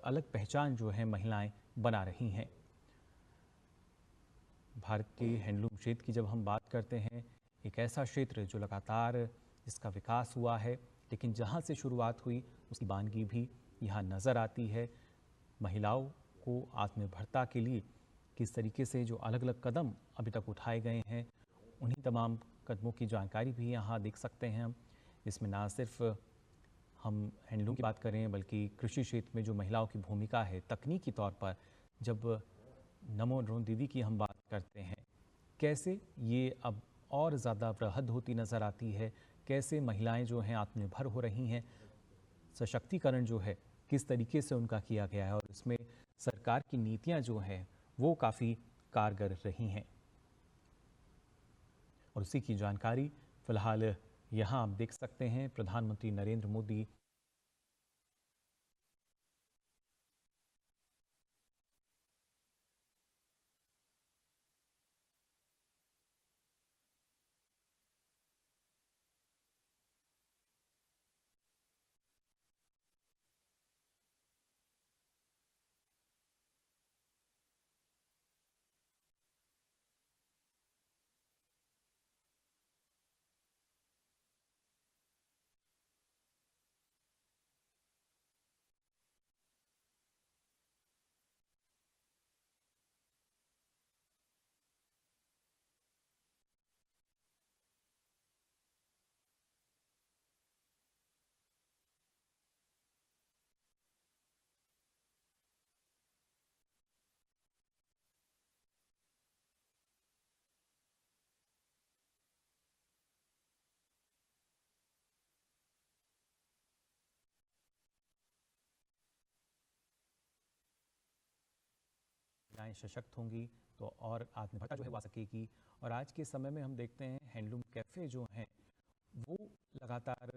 अलग पहचान जो है महिलाएं बना रही हैं। भारत के हैंडलूम क्षेत्र की जब हम बात करते हैं, एक ऐसा क्षेत्र जो लगातार जिसका विकास हुआ है, लेकिन जहां से शुरुआत हुई उसकी बानगी भी यहाँ नज़र आती है। महिलाओं को आत्मनिर्भरता के लिए किस तरीके से जो अलग अलग कदम अभी तक उठाए गए हैं, उन्हीं तमाम कदमों की जानकारी भी यहाँ देख सकते हैं हम। इसमें ना सिर्फ हम हैंडलूम की बात करें, बल्कि कृषि क्षेत्र में जो महिलाओं की भूमिका है तकनीकी तौर पर, जब नमो ड्रोन दीदी की हम बात करते हैं, कैसे ये अब और ज़्यादा वृहद होती नज़र आती है, कैसे महिलाएं जो हैं आत्मनिर्भर हो रही हैं, सशक्तिकरण जो है किस तरीके से उनका किया गया है और इसमें सरकार की नीतियां जो हैं वो काफ़ी कारगर रही हैं। और उसी की जानकारी फिलहाल यहाँ आप देख सकते हैं। प्रधानमंत्री नरेंद्र मोदी महिलाएं सशक्त होंगी तो और आत्मनिर्भरता जो है वो आ सकेगी। और आज के समय में हम देखते हैं हैंडलूम कैफ़े जो हैं वो लगातार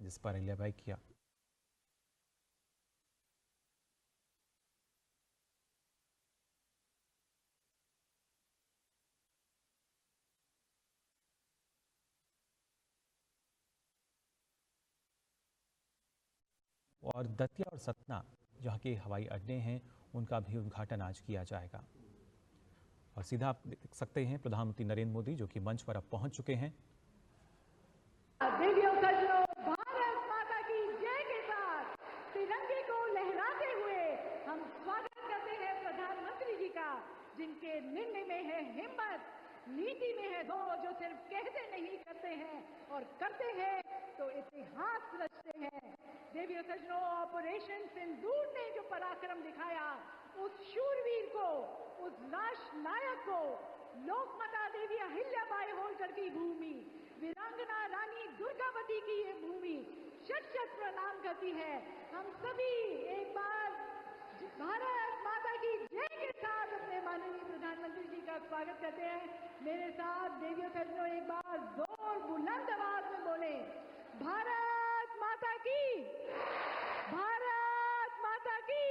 जिस पर अहिल्याबाई किया। और दतिया और सतना जहाँ के हवाई अड्डे हैं उनका भी उद्घाटन आज किया जाएगा। और सीधा आप देख सकते हैं प्रधानमंत्री नरेंद्र मोदी जो कि मंच पर अब पहुंच चुके हैं। भारत माता की जय के साथ तिरंगे को लहराते हुए हम स्वागत करते हैं प्रधानमंत्री जी का, जिनके निर्णय में है हिम्मत, नीति में है दो, जो सिर्फ कहते नहीं करते हैं और करते हैं तो इतिहास रचते हैं। देवी और सज्जनों, ऑपरेशन सिंदूर ने जो पराक्रम दिखाया, उस शूरवीर को, उस राष्ट्र नायक को लोकमाता देवी अहिल्याबाई होलकर की भूमि, वीरांगना रानी दुर्गावती की ये भूमि शत शत प्रणाम करती है। हम सभी एक बार भारत माता की जय के साथ अपने माननीय प्रधानमंत्री जी का स्वागत करते हैं। मेरे साथ देवी और सज्जनों एक बार जोर बुलंद आवाज में बोले, भारत माता की, भारत माता की।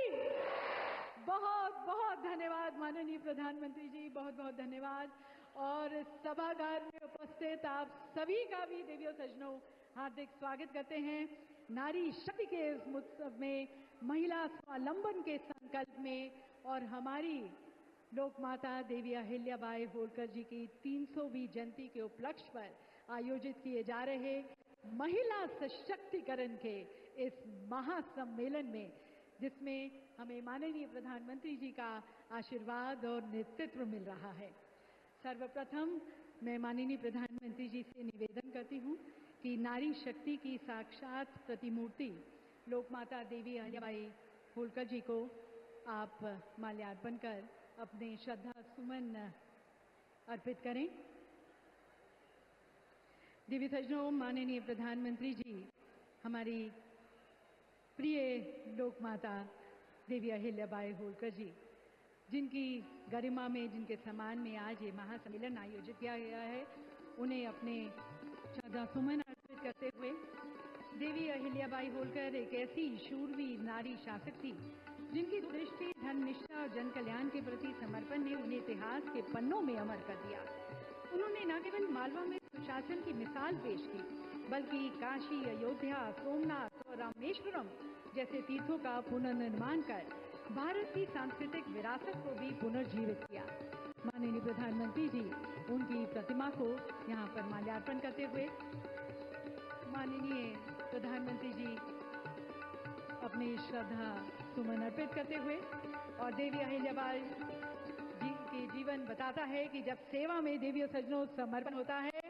बहुत बहुत धन्यवाद माननीय प्रधानमंत्री जी, बहुत बहुत धन्यवाद। और सभागार में उपस्थित आप सभी का भी देवी और सज्जनों हार्दिक स्वागत करते हैं। नारी शक्ति के इस उत्सव में, महिला स्वावलंबन के संकल्प में और हमारी लोकमाता देवी अहिल्याबाई होलकर जी की 300वीं जयंती के उपलक्ष्य पर आयोजित किए जा रहे महिला सशक्तिकरण के इस महासम्मेलन में, जिसमें हमें माननीय प्रधानमंत्री जी का आशीर्वाद और नेतृत्व मिल रहा है। सर्वप्रथम मैं माननीय प्रधानमंत्री जी से निवेदन करती हूँ कि नारी शक्ति की साक्षात प्रतिमूर्ति लोकमाता देवी अहिल्याबाई होलकर जी को आप माल्यार्पण कर अपने श्रद्धा सुमन अर्पित करें। देवी सज्जनों, माननीय प्रधानमंत्री जी हमारी प्रिय लोकमाता देवी अहिल्याबाई होलकर जी, जिनकी गरिमा में, जिनके सम्मान में आज ये महासम्मेलन आयोजित किया गया है, उन्हें अपने श्रद्धा सुमन अर्पित करते हुए, देवी अहिल्याबाई होलकर एक ऐसी शूरवीर नारी शासक थी जिनकी दृष्टि, धर्मनिष्ठा और जन कल्याण के प्रति समर्पण ने उन्हें इतिहास के पन्नों में अमर कर दिया। उन्होंने न केवल मालवा में सुशासन की मिसाल पेश की, बल्कि काशी, अयोध्या, सोमनाथ और रामेश्वरम जैसे तीर्थों का पुनर्निर्माण कर भारत की सांस्कृतिक विरासत को भी पुनर्जीवित किया। माननीय प्रधानमंत्री जी उनकी प्रतिमा को यहाँ पर माल्यार्पण करते हुए, माननीय प्रधानमंत्री जी अपनी श्रद्धा सुमन अर्पित करते हुए, और देवी अहिल्याबाई जी के जीवन बताता है कि जब सेवा में देवी और सज्जनों समर्पण होता है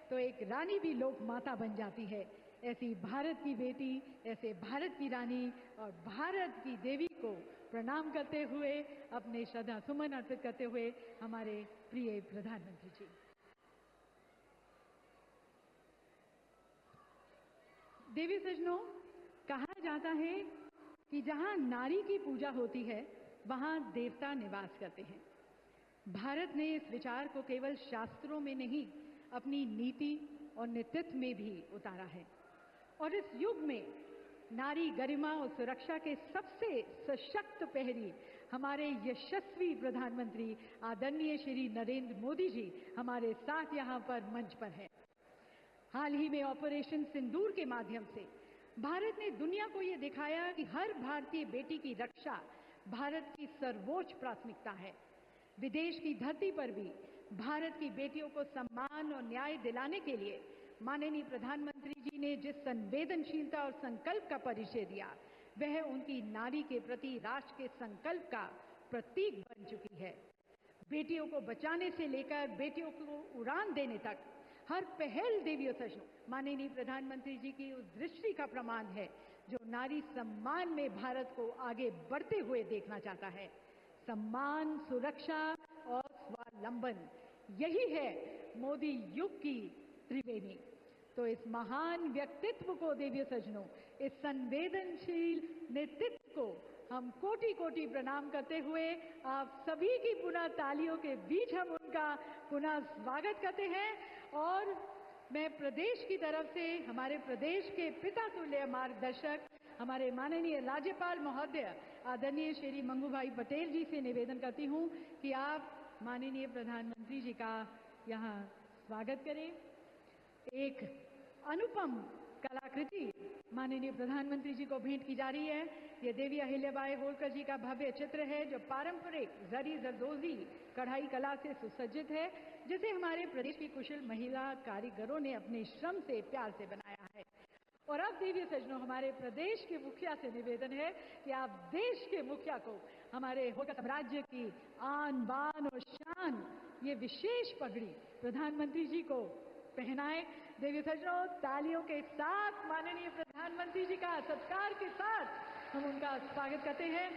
तो एक रानी भी लोक माता बन जाती है। ऐसी भारत की बेटी, ऐसे भारत की रानी और भारत की देवी को प्रणाम करते हुए, अपने श्रद्धा सुमन अर्पित करते हुए हमारे प्रिय प्रधानमंत्री जी। देवी सज्जनों, कहा जाता है कि जहां नारी की पूजा होती है वहां देवता निवास करते हैं। भारत ने इस विचार को केवल शास्त्रों में नहीं, अपनी नीति और नेतृत्व में भी उतारा है। और इस युग में नारी गरिमा और सुरक्षा के सबसे सशक्त प्रहरी हमारे यशस्वी प्रधानमंत्री आदरणीय श्री नरेंद्र मोदी जी हमारे साथ यहाँ पर मंच पर है। हाल ही में ऑपरेशन सिंदूर के माध्यम से भारत ने दुनिया को ये दिखाया कि हर भारतीय बेटी की रक्षा भारत की सर्वोच्च प्राथमिकता है। विदेश की धरती पर भी भारत की बेटियों को सम्मान और न्याय दिलाने के लिए माननीय प्रधानमंत्री जी ने जिस संवेदनशीलता और संकल्प का परिचय दिया, वह उनकी नारी के प्रति राष्ट्र के संकल्प का प्रतीक बन चुकी है। बेटियों को बचाने से लेकर बेटियों को उड़ान देने तक हर पहल देवी और सज्जनों माननीय प्रधानमंत्री जी की उस दृष्टि का प्रमाण है जो नारी सम्मान में भारत को आगे बढ़ते हुए देखना चाहता है। सम्मान, सुरक्षा और स्वावलंबन, यही है मोदी युग की त्रिवेणी। तो इस महान व्यक्तित्व को देवी और सज्जनों, इस संवेदनशील नेतृत्व को हम कोटि कोटि प्रणाम करते हुए आप सभी की पुनः तालियों के बीच हम उनका पुनः स्वागत करते हैं। और मैं प्रदेश की तरफ से हमारे प्रदेश के पिता तुल्य मार्गदर्शक हमारे माननीय राज्यपाल महोदय आदरणीय श्री मंगू भाई पटेल जी से निवेदन करती हूं कि आप माननीय प्रधानमंत्री जी का यहाँ स्वागत करें। एक अनुपम कलाकृति माननीय प्रधानमंत्री जी को भेंट की जा रही है। ये देवी अहिल्याबाई होलकर जी का भव्य चित्र है जो पारंपरिक जरी जरदोजी कढ़ाई कला से सुसज्जित है, जिसे हमारे प्रदेश की कुशल महिला कारीगरों ने अपने श्रम से प्यार से बनाया है। और अब देवी सज्जनों, हमारे प्रदेश के मुखिया से निवेदन है कि आप देश के मुखिया को हमारे होलकर साम्राज्य की आन बान और शान ये विशेष पगड़ी प्रधानमंत्री जी को पहनाए। देवी सज्जनों, तालियों के साथ माननीय प्रधानमंत्री जी का सत्कार के साथ हम उनका स्वागत करते हैं।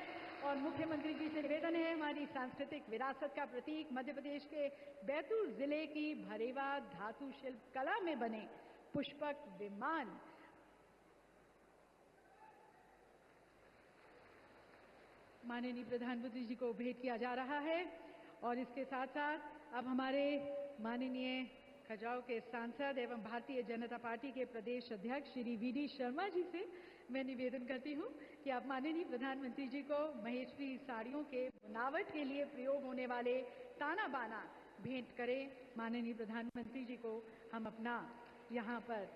और मुख्यमंत्री जी से निवेदन है, हमारी सांस्कृतिक विरासत का प्रतीक मध्य प्रदेश के बैतूल जिले की भरेवा धातु शिल्प कला में बने पुष्पक विमान माननीय प्रधानमंत्री जी को भेंट किया जा रहा है। और इसके साथ साथ अब हमारे माननीय खजुराहो के सांसद एवं भारतीय जनता पार्टी के प्रदेश अध्यक्ष श्री वी.डी. शर्मा जी से मैं निवेदन करती हूं कि आप माननीय प्रधानमंत्री जी को महेश्वरी साड़ियों के बनावट के लिए प्रयोग होने वाले ताना बाना भेंट करें। माननीय प्रधानमंत्री जी को हम अपना यहाँ पर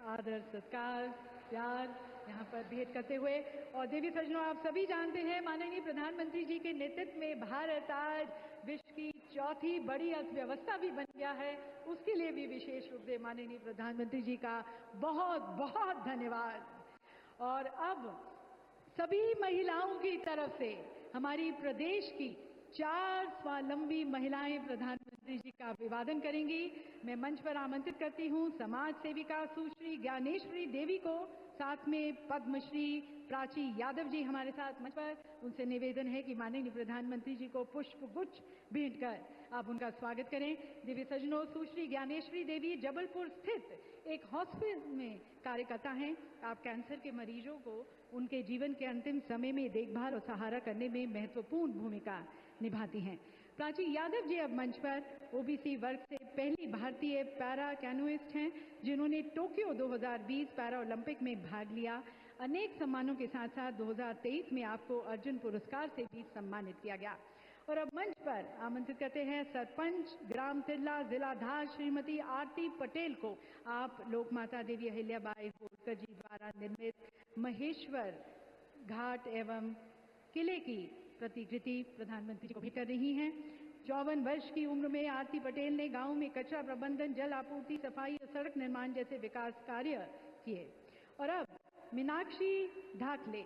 आदर सत्कार प्यार यहाँ पर भेंट करते हुए, और देवी सज्जनों, आप सभी जानते हैं माननीय प्रधानमंत्री जी के नेतृत्व में भारत आज विश्व की चौथी बड़ी अर्थव्यवस्था भी बन गया है। उसके लिए भी विशेष रूप से माननीय प्रधानमंत्री जी का बहुत बहुत धन्यवाद। और अब सभी महिलाओं की तरफ से हमारी प्रदेश की 4 स्वावलंबी महिलाएं प्रधानमंत्री जी का अभिवादन करेंगी। मैं मंच पर आमंत्रित करती हूं समाज सेविका सुश्री ज्ञानेश्वरी देवी को, साथ में पद्मश्री प्राची यादव जी हमारे साथ मंच पर। उनसे निवेदन है कि माननीय प्रधानमंत्री जी को पुष्प गुच्छ भेंट कर आप उनका स्वागत करें। देवी सज्जनों, सुश्री ज्ञानेश्वरी देवी जबलपुर स्थित एक हॉस्पिटल में कार्यकर्ता हैं। आप कैंसर के मरीजों को उनके जीवन के अंतिम समय में देखभाल और सहारा करने में महत्वपूर्ण भूमिका निभाती हैं। प्राची यादव जी अब मंच पर ओबीसी वर्ग से पहली भारतीय पैरा कैनोइस्ट हैं, जिन्होंने टोक्यो 2020 पैरा ओलंपिक में भाग लिया। अनेक सम्मानों के साथ साथ 2023 में आपको अर्जुन पुरस्कार से भी सम्मानित किया गया। और अब मंच पर आमंत्रित करते हैं सरपंच ग्राम तिल्ला जिला धार श्रीमती आरती पटेल को। आप लोकमाता देवी अहिल्याबाई होलकर जी द्वारा निर्मित महेश्वर घाट एवं किले की प्रतिकृति प्रधानमंत्री को भी कर रही हैं। 54 वर्ष की उम्र में आरती पटेल ने गांव में कचरा प्रबंधन, जल आपूर्ति, सफाई और सड़क निर्माण जैसे विकास कार्य किए। और अब मीनाक्षी ढाकले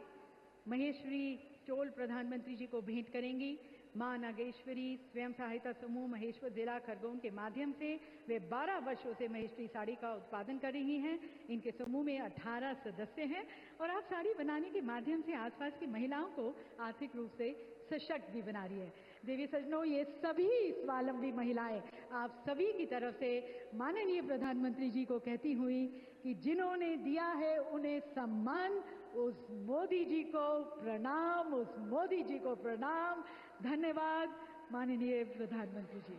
महेश्वरी टोल प्रधानमंत्री जी को भेंट करेंगी। मां नागेश्वरी स्वयं सहायता समूह महेश्वर जिला खरगोन के माध्यम से वे 12 वर्षों से महेश्वरी साड़ी का उत्पादन कर रही हैं। इनके समूह में 18 सदस्य हैं और आप साड़ी बनाने के माध्यम से आसपास की महिलाओं को आर्थिक रूप से सशक्त भी बना रही है। देवी सज्जनों, ये सभी स्वावलंबी महिलाएं आप सभी की तरफ से माननीय प्रधानमंत्री जी को कहती हुई कि जिन्होंने दिया है उन्हें सम्मान, उस मोदी जी को प्रणाम, उस मोदी जी को प्रणाम। धन्यवाद माननीय प्रधानमंत्री जी।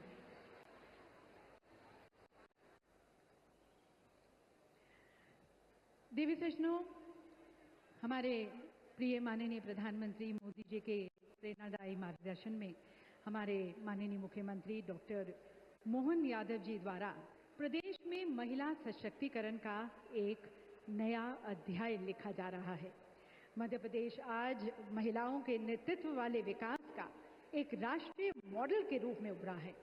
देवी सज्जनों, हमारे प्रिय माननीय प्रधानमंत्री मोदी जी के प्रेरणादायी मार्गदर्शन में हमारे माननीय मुख्यमंत्री डॉक्टर मोहन यादव जी द्वारा प्रदेश में महिला सशक्तिकरण का एक नया अध्याय लिखा जा रहा है। मध्य प्रदेश आज महिलाओं के नेतृत्व वाले विकास का एक राष्ट्रीय मॉडल के रूप में उभरा है।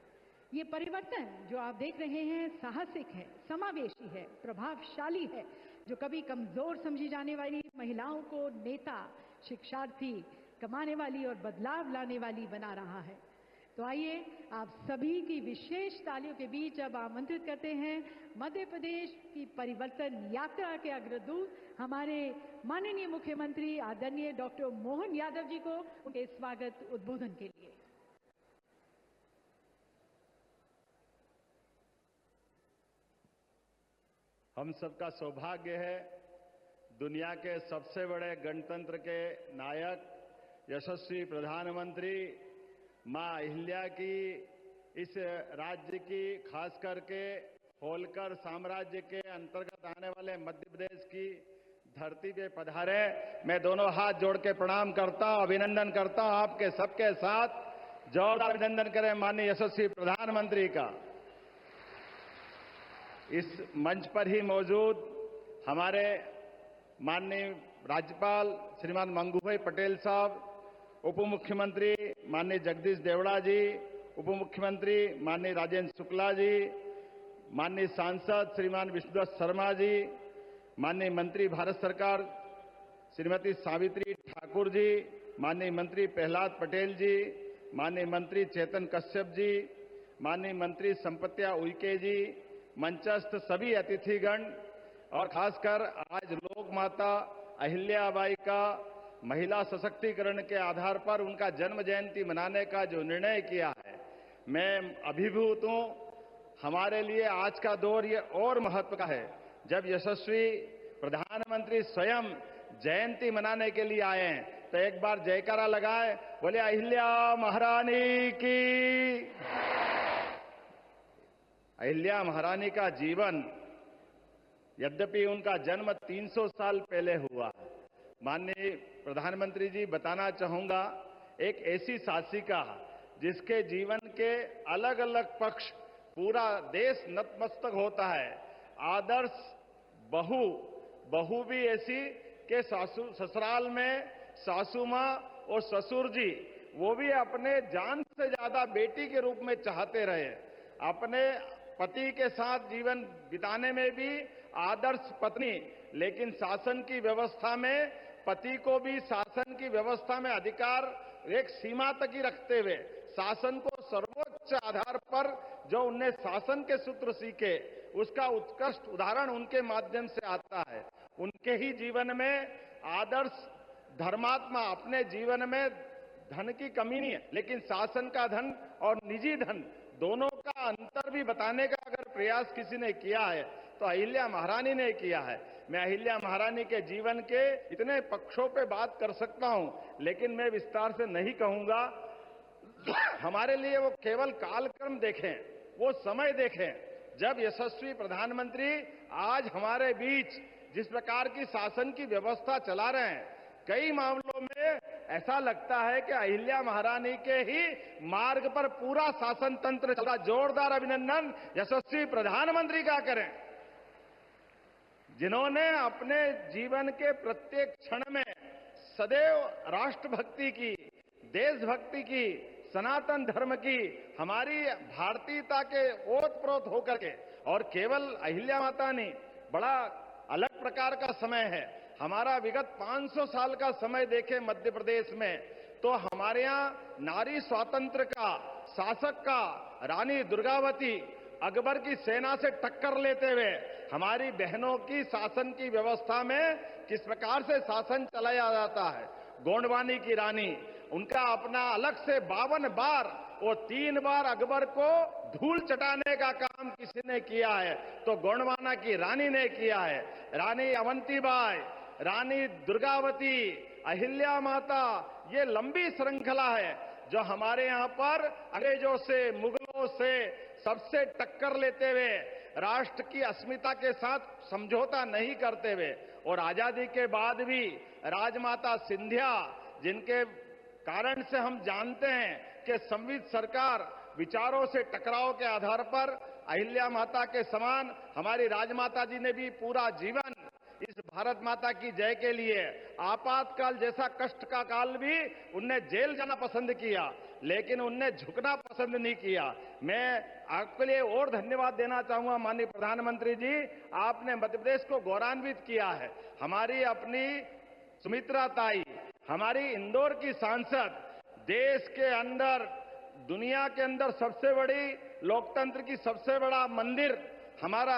ये परिवर्तन जो आप देख रहे हैं साहसिक है, समावेशी है, प्रभावशाली है, जो कभी कमजोर समझी जाने वाली महिलाओं को नेता, शिक्षार्थी, कमाने वाली और बदलाव लाने वाली बना रहा है। तो आइए आप सभी की विशेष तालियों के बीच अब आमंत्रित करते हैं मध्य प्रदेश की परिवर्तन यात्रा के अग्रदूत हमारे माननीय मुख्यमंत्री आदरणीय डॉक्टर मोहन यादव जी को उनके स्वागत उद्बोधन के लिए। हम सबका सौभाग्य है दुनिया के सबसे बड़े गणतंत्र के नायक यशस्वी प्रधानमंत्री मां अहिल्या की इस राज्य की खास करके होलकर साम्राज्य के अंतर्गत आने वाले मध्य प्रदेश की धरती पे पधारे। मैं दोनों हाथ जोड़ के प्रणाम करता हूं, अभिनंदन करता हूं आपके सबके साथ। जोरदार अभिनंदन करें माननीय यशस्वी प्रधानमंत्री का। इस मंच पर ही मौजूद हमारे माननीय राज्यपाल श्रीमान मंगूभाई पटेल साहब, उप मुख्यमंत्री माननीय जगदीश देवड़ा जी, उप मुख्यमंत्री माननीय राजेंद्र शुक्ला जी, माननीय सांसद श्रीमान विष्णुदत्त शर्मा जी, माननीय मंत्री भारत सरकार श्रीमती सावित्री ठाकुर जी, माननीय मंत्री प्रहलाद पटेल जी, माननीय मंत्री चेतन कश्यप जी, माननीय मंत्री संपत्या उइके जी, मंचस्थ सभी अतिथिगण और खासकर आज लोक माता अहिल्याबाई का महिला सशक्तिकरण के आधार पर उनका जन्म जयंती मनाने का जो निर्णय किया है, मैं अभिभूत हूं। हमारे लिए आज का दौर ये और महत्व का है जब यशस्वी प्रधानमंत्री स्वयं जयंती मनाने के लिए आए हैं। तो एक बार जयकारा लगाए, बोले अहिल्या महारानी की। अहिल्या महारानी का जीवन, यद्यपि उनका जन्म 300 साल पहले हुआ, माननीय प्रधानमंत्री जी बताना चाहूंगा, एक ऐसी शासिका जिसके जीवन के अलग अलग पक्ष पूरा देश नतमस्तक होता है। आदर्श बहू भी ऐसी कि ससुराल में सासू मां और ससुर जी वो भी अपने जान से ज्यादा बेटी के रूप में चाहते रहे। अपने पति के साथ जीवन बिताने में भी आदर्श पत्नी, लेकिन शासन की व्यवस्था में पति को भी शासन की व्यवस्था में अधिकार एक सीमा तक ही रखते हुए शासन को सर्वोच्च आधार पर जो उनने शासन के सूत्र सीखे उसका उत्कृष्ट उदाहरण उनके माध्यम से आता है। उनके ही जीवन में आदर्श धर्मात्मा, अपने जीवन में धन की कमी नहीं है, लेकिन शासन का धन और निजी धन दोनों का अंतर भी बताने का अगर प्रयास किसी ने किया है तो अहिल्या महारानी ने किया है। मैं अहिल्या महारानी के जीवन के इतने पक्षों पे बात कर सकता हूं, लेकिन मैं विस्तार से नहीं कहूंगा। हमारे लिए वो केवल कालक्रम देखें, वो समय देखें जब यशस्वी प्रधानमंत्री आज हमारे बीच जिस प्रकार की शासन की व्यवस्था चला रहे हैं, कई मामलों में ऐसा लगता है कि अहिल्या महारानी के ही मार्ग पर पूरा शासन तंत्र चला। जोरदार अभिनंदन यशस्वी प्रधानमंत्री का करें, जिन्होंने अपने जीवन के प्रत्येक क्षण में सदैव राष्ट्रभक्ति की, देशभक्ति की, सनातन धर्म की, हमारी भारतीयता के ओतप्रोत होकर के, और केवल अहिल्या माता नहीं, बड़ा अलग प्रकार का समय है। हमारा विगत 500 साल का समय देखें मध्य प्रदेश में तो हमारे यहाँ नारी स्वातंत्र का, शासक का, रानी दुर्गावती अकबर की सेना से टक्कर लेते हुए हमारी बहनों की शासन की व्यवस्था में किस प्रकार से शासन चलाया जाता है। गोंडवानी की रानी, उनका अपना अलग से 52 बार और 3 बार अकबर को धूल चटाने का काम किसी ने किया है तो गोंडवाना की रानी ने किया है। रानी अवंतीबाई, रानी दुर्गावती, अहिल्या माता, ये लंबी श्रृंखला है जो हमारे यहाँ पर अंग्रेजों से, मुगलों से सबसे टक्कर लेते हुए राष्ट्र की अस्मिता के साथ समझौता नहीं करते हुए, और आजादी के बाद भी राजमाता सिंधिया, जिनके कारण से हम जानते हैं कि संविध सरकार विचारों से टकराव के आधार पर अहिल्या माता के समान हमारी राजमाता जी ने भी पूरा जीवन इस भारत माता की जय के लिए, आपातकाल जैसा कष्ट का काल भी उनने जेल जाना पसंद किया, लेकिन उनने झुकना पसंद नहीं किया। मैं आपके लिए और धन्यवाद देना चाहूंगा माननीय प्रधानमंत्री जी, आपने मध्य प्रदेश को गौरवान्वित किया है। हमारी अपनी सुमित्रा ताई, हमारी इंदौर की सांसद, देश के अंदर, दुनिया के अंदर सबसे बड़ी लोकतंत्र की सबसे बड़ा मंदिर हमारा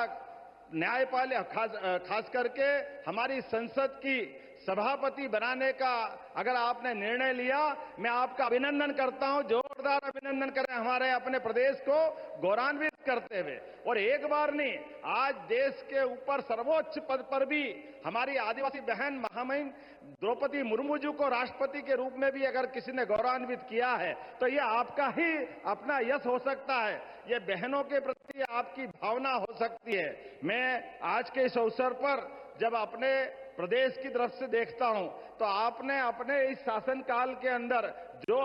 न्यायपालिका, खास करके हमारी संसद की सभापति बनाने का अगर आपने निर्णय लिया, मैं आपका अभिनंदन करता हूं। जोरदार अभिनंदन करें, हमारे अपने प्रदेश को गौरवान्वित करते हुए, और एक बार नहीं, आज देश के ऊपर सर्वोच्च पद पर भी हमारी आदिवासी बहन महामहिम द्रौपदी मुर्मू जी को राष्ट्रपति के रूप में भी अगर किसी ने गौरवान्वित किया है तो ये आपका ही अपना यश हो सकता है, ये बहनों के प्रति आपकी भावना हो सकती है। मैं आज के इस अवसर पर जब अपने प्रदेश की तरफ से देखता हूं तो आपने अपने इस शासनकाल के अंदर जो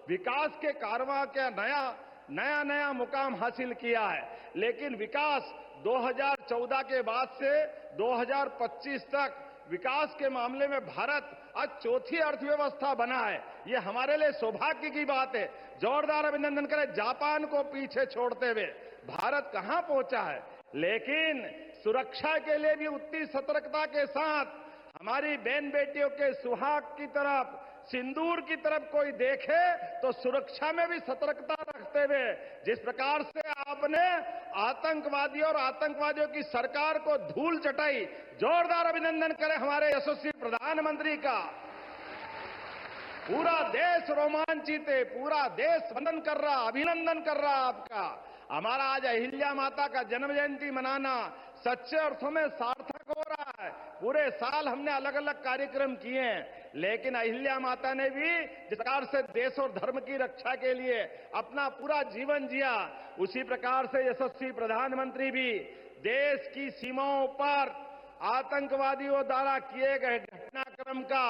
विकास के कारवां के नया मुकाम हासिल किया है, लेकिन विकास 2014 के बाद से 2025 तक विकास के मामले में भारत आज चौथी अर्थव्यवस्था बना है। ये हमारे लिए सौभाग्य की बात है। जोरदार अभिनंदन करें। जापान को पीछे छोड़ते हुए भारत कहां पहुंचा है, लेकिन सुरक्षा के लिए भी उतनी सतर्कता के साथ हमारी बहन बेटियों के सुहाग की तरफ, सिंदूर की तरफ कोई देखे तो सुरक्षा में भी सतर्कता रखते हुए जिस प्रकार से आपने आतंकवादियों और आतंकवादियों की सरकार को धूल चटाई, जोरदार अभिनंदन करें हमारे यशस्वी प्रधानमंत्री का। पूरा देश रोमांचित है, पूरा देश वंदन कर रहा, अभिनंदन कर रहा आपका। हमारा आज अहिल्या माता का जन्म जयंती मनाना सच्चे अर्थों में सार्थक हो रहा है। पूरे साल हमने अलग अलग कार्यक्रम किए हैं, लेकिन अहिल्या माता ने भी जिस प्रकार से देश और धर्म की रक्षा के लिए अपना पूरा जीवन जिया, उसी प्रकार से यशस्वी प्रधानमंत्री भी देश की सीमाओं पर आतंकवादियों द्वारा किए गए घटनाक्रम का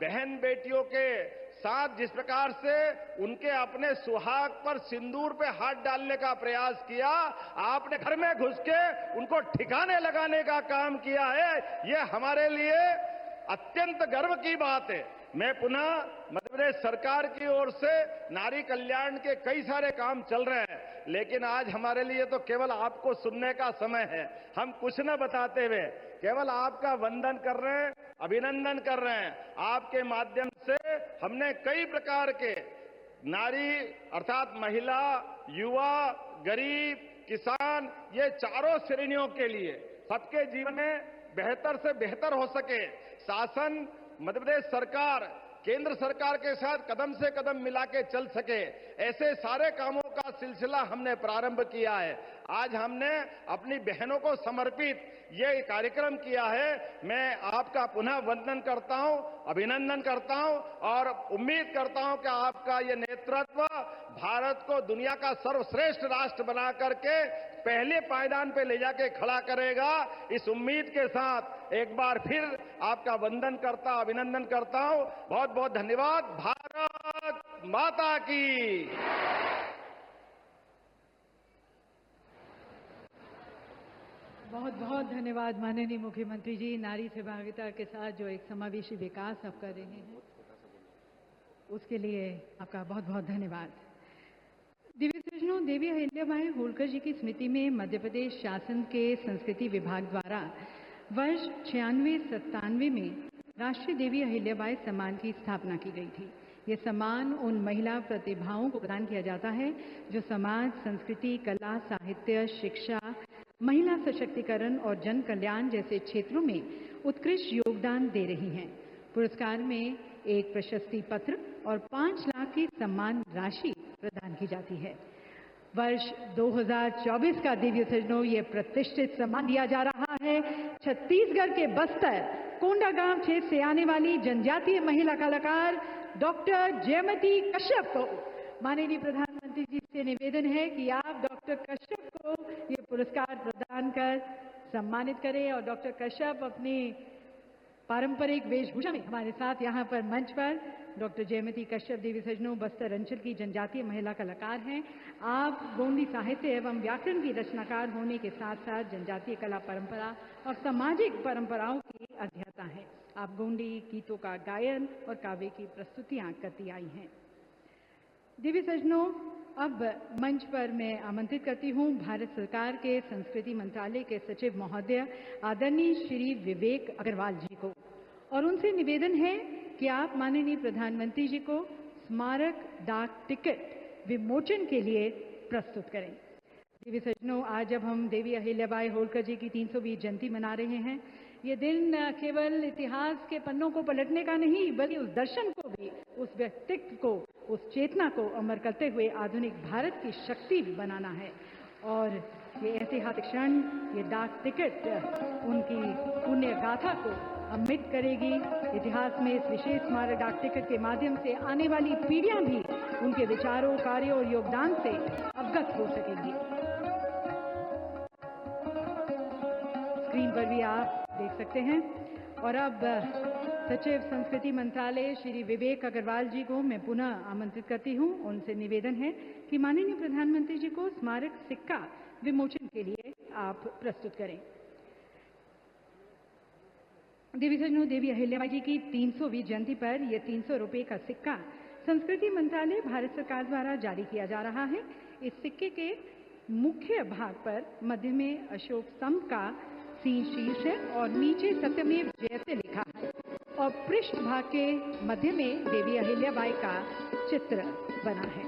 बहन बेटियों के साथ जिस प्रकार से उनके अपने सुहाग पर सिंदूर पे हाथ डालने का प्रयास किया, आपने घर में घुस के उनको ठिकाने लगाने का काम किया है, ये हमारे लिए अत्यंत गर्व की बात है। मैं पुनः मध्य प्रदेश सरकार की ओर से नारी कल्याण के कई सारे काम चल रहे हैं, लेकिन आज हमारे लिए तो केवल आपको सुनने का समय है। हम कुछ न बताते हुए केवल आपका वंदन कर रहे हैं, अभिनंदन कर रहे हैं। आपके माध्यम से हमने कई प्रकार के नारी अर्थात महिला, युवा, गरीब, किसान, ये चारों श्रेणियों के लिए सबके जीवन में बेहतर से बेहतर हो सके, शासन मध्य प्रदेश सरकार केंद्र सरकार के साथ कदम से कदम मिला के चल सके, ऐसे सारे कामों का सिलसिला हमने प्रारंभ किया है। आज हमने अपनी बहनों को समर्पित ये कार्यक्रम किया है। मैं आपका पुनः वंदन करता हूं, अभिनंदन करता हूं और उम्मीद करता हूं कि आपका ये नेतृत्व भारत को दुनिया का सर्वश्रेष्ठ राष्ट्र बना करके पहले पायदान पे ले जाके खड़ा करेगा। इस उम्मीद के साथ एक बार फिर आपका वंदन करता, अभिनंदन करता हूं। बहुत बहुत धन्यवाद। भारत माता की। बहुत बहुत धन्यवाद माननीय मुख्यमंत्री जी। नारी सहभागिता के साथ जो एक समावेशी विकास आप कर रहे हैं, उसके लिए आपका बहुत बहुत धन्यवाद। दिव्य सज्जनों, देवी अहिल्याबाई होलकर जी की स्मृति में मध्य प्रदेश शासन के संस्कृति विभाग द्वारा वर्ष 96-97 में राष्ट्रीय देवी अहिल्याबाई सम्मान की स्थापना की गई थी। ये सम्मान उन महिला प्रतिभाओं को प्रदान किया जाता है जो समाज, संस्कृति, कला, साहित्य, शिक्षा, महिला सशक्तिकरण और जन कल्याण जैसे क्षेत्रों में उत्कृष्ट योगदान दे रही हैं। पुरस्कार में एक प्रशस्ति पत्र और 5 लाख की सम्मान राशि प्रदान की जाती है। वर्ष 2024 का दिव्य सज्जनों ये प्रतिष्ठित सम्मान दिया जा रहा है छत्तीसगढ़ के बस्तर कोंडागांव क्षेत्र से आने वाली जनजातीय महिला कलाकार डॉक्टर जयमती कश्यप को। माननीय प्रधानमंत्री जी से निवेदन है कि आप डॉक्टर कश्यप को ये पुरस्कार प्रदान कर सम्मानित करें और डॉक्टर कश्यप अपनी पारंपरिक वेशभूषा में हमारे साथ यहाँ पर मंच पर डॉक्टर जयमती कश्यप देवी सज्जनों बस्तर अंचल की जनजातीय महिला कलाकार हैं। आप गोंडी साहित्य एवं व्याकरण की रचनाकार होने के साथ साथ जनजातीय कला परंपरा और सामाजिक परंपराओं की अध्येता हैं। आप गोंडी गीतों का गायन और काव्य की प्रस्तुतियां करती आई हैं। देवी सज्जनों, अब मंच पर मैं आमंत्रित करती हूं भारत सरकार के संस्कृति मंत्रालय के सचिव महोदय आदरणीय श्री विवेक अग्रवाल जी को, और उनसे निवेदन है कि आप माननीय प्रधानमंत्री जी को स्मारक डाक टिकट विमोचन के लिए प्रस्तुत करें। देवी सज्जनों, आज जब हम देवी अहिल्याबाई होलकर जी की 320 जयंती मना रहे हैं, ये दिन केवल इतिहास के पन्नों को पलटने का नहीं, बल्कि उस दर्शन को भी, उस व्यक्तित्व को, उस चेतना को अमर करते हुए आधुनिक भारत की शक्ति बनाना है। और ये ऐतिहासिक क्षण, ये डाक टिकट उनकी पुण्य गाथा को अमृत करेगी। इतिहास में इस विशेष स्मारक डाक टिकट के माध्यम से आने वाली पीढ़ियां भी उनके विचारों, कार्यों और योगदान से अवगत हो सकेंगी। स्क्रीन पर भी आप देख सकते हैं। और अब सचिव संस्कृति मंत्रालय श्री विवेक अग्रवाल जी को मैं पुनः आमंत्रित करती हूं। उनसे निवेदन है कि माननीय प्रधानमंत्री जी को स्मारक सिक्का विमोचन के लिए आप प्रस्तुत करें। देवी सजनों, देवी अहिल्याबाई जी की 300वीं जयंती पर यह 300 रुपये का सिक्का संस्कृति मंत्रालय भारत सरकार द्वारा जारी किया जा रहा है। इस सिक्के के मुख्य भाग पर मध्य में अशोक स्तंभ का शीर्ष है और नीचे सत्यमेव जयते लिखा है और पृष्ठ भाग के मध्य में देवी अहिल्याबाई का चित्र बना है।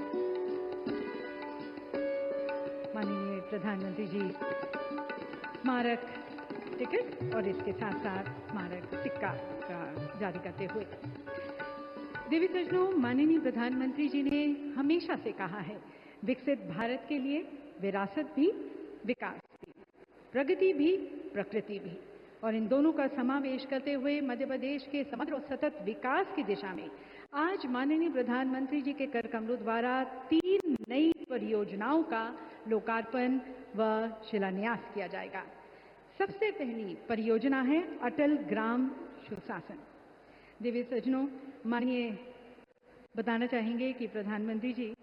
माननीय प्रधानमंत्री जी स्मारक टिकट और इसके साथ साथ स्मारक सिक्का का जारी करते हुए, देवी सजनों, माननीय प्रधानमंत्री जी ने हमेशा से कहा है, विकसित भारत के लिए विरासत भी, विकास भी, प्रगति भी, प्रकृति भी, और इन दोनों का समावेश करते हुए मध्य प्रदेश के समग्र और सतत विकास की दिशा में आज माननीय प्रधानमंत्री जी के कर कमलों द्वारा 3 नई परियोजनाओं का लोकार्पण व शिलान्यास किया जाएगा। सबसे पहली परियोजना है अटल ग्राम सुशासन। देवी सज्जनों, माननीय बताना चाहेंगे कि प्रधानमंत्री जी